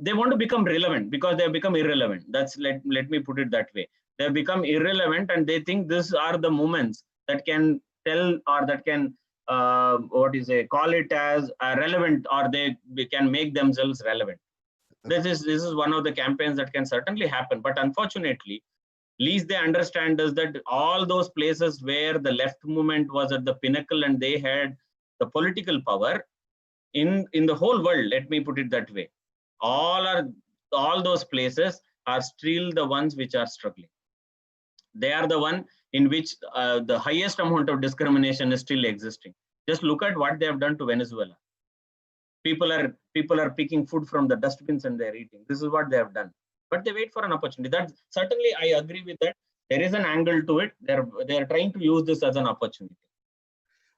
they want to become relevant because they have become irrelevant. That's let me put it that way. They have become irrelevant, and they think these are the moments that can tell, or that can call it as relevant, or they can make themselves relevant. This is one of the campaigns that can certainly happen, but unfortunately, least they understand is that all those places where the left movement was at the pinnacle and they had the political power in the whole world, let me put it that way, all those places are still the ones which are struggling. They are the one in which the highest amount of discrimination is still existing. Just look at what they have done to Venezuela. People are picking food from the dustbins and they're eating. This is what they have done. But they wait for an opportunity. That certainly I agree with that. There is an angle to it. They're trying to use this as an opportunity.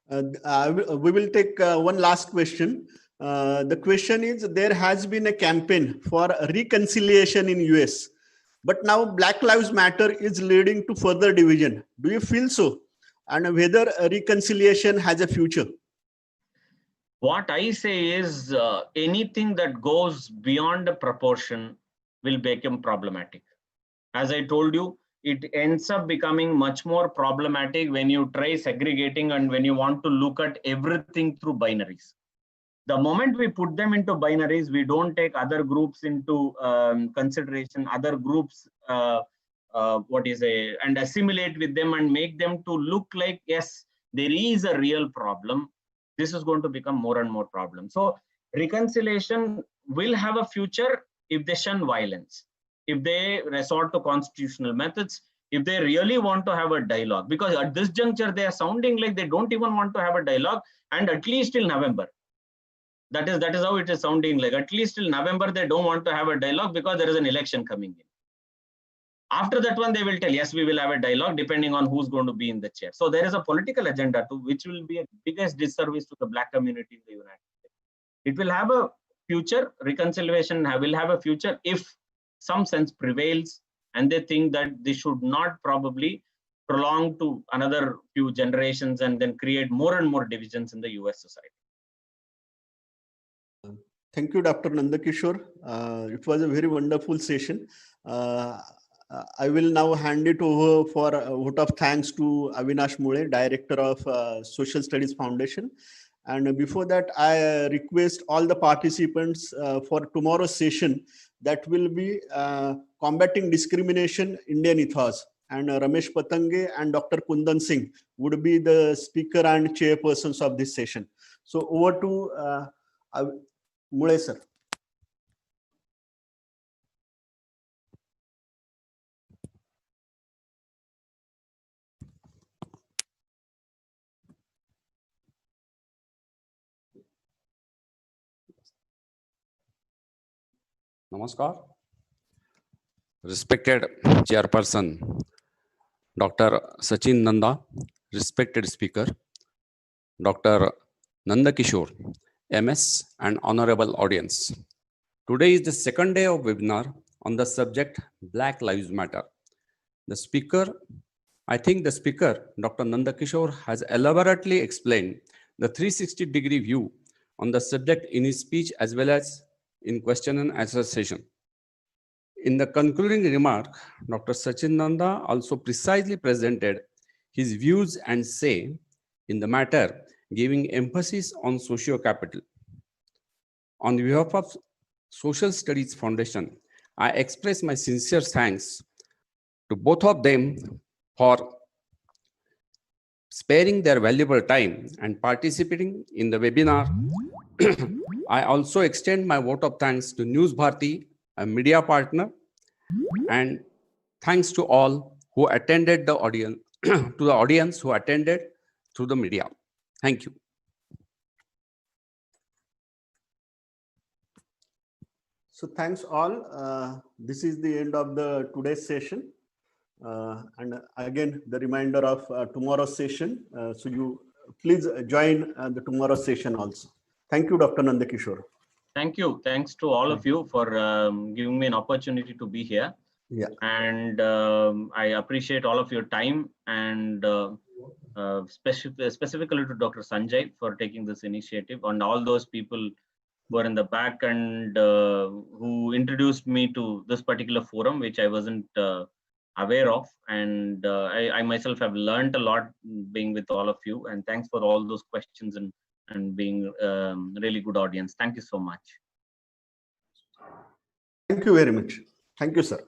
We will take one last question. The question is, there has been a campaign for reconciliation in US, but now Black Lives Matter is leading to further division. Do you feel so? And whether reconciliation has a future? What I say is anything that goes beyond a proportion will become problematic. As I told you, it ends up becoming much more problematic when you try segregating and when you want to look at everything through binaries. The moment we put them into binaries, we don't take other groups into consideration, other groups, and assimilate with them and make them to look like, yes, there is a real problem. This is going to become more and more problem. So reconciliation will have a future if they shun violence, if they resort to constitutional methods, if they really want to have a dialogue. Because at this juncture, they are sounding like they don't even want to have a dialogue, and at least till November. That is how it is sounding like. At least till November, they don't want to have a dialogue because there is an election coming in. After that one, they will tell, yes, we will have a dialogue depending on who's going to be in the chair. So there is a political agenda too, which will be a biggest disservice to the Black community in the United States. It will have a future, reconciliation will have a future if some sense prevails and they think that this should not probably prolong to another few generations and then create more and more divisions in the US society. Thank you, Dr. Nanda Kishor. It was a very wonderful session. I will now hand it over for a vote of thanks to Avinash Mule, Director of Social Studies Foundation. And before that, I request all the participants for tomorrow's session that will be Combating Discrimination, Indian Ethos. And Ramesh Patange and Dr. Kundan Singh would be the speaker and chairpersons of this session. So over to Mule, sir. Namaskar. Respected Chairperson, Dr. Sachin Nandha, respected Speaker, Dr. Nanda Kishor MS, and honorable audience. Today is the second day of webinar on the subject Black Lives Matter. I think the speaker, Dr. Nanda Kishor, has elaborately explained the 360-degree view on the subject in his speech as well as in question and answer session. In the concluding remark, Dr. Sachin Nandha also precisely presented his views and say in the matter, giving emphasis on socio-capital. On behalf of Social Studies Foundation, I express my sincere thanks to both of them for sparing their valuable time and participating in the webinar. I also extend my vote of thanks to News Bharati, a media partner, and thanks to all who attended the audience, to the audience who attended through the media. Thank you. So thanks all. This is the end of the today's session. And again, the reminder of tomorrow's session. So you please join the tomorrow's session also. Thank you, Dr. Nanda Kishor. Thank you. Thanks to all of you for giving me an opportunity to be here. Yeah. And I appreciate all of your time and specifically to Dr. Sanjay for taking this initiative and all those people who are in the back and who introduced me to this particular forum, which I wasn't aware of. And I myself have learned a lot being with all of you. And thanks for all those questions and being really good audience. Thank you so much. Thank you very much. Thank you, sir.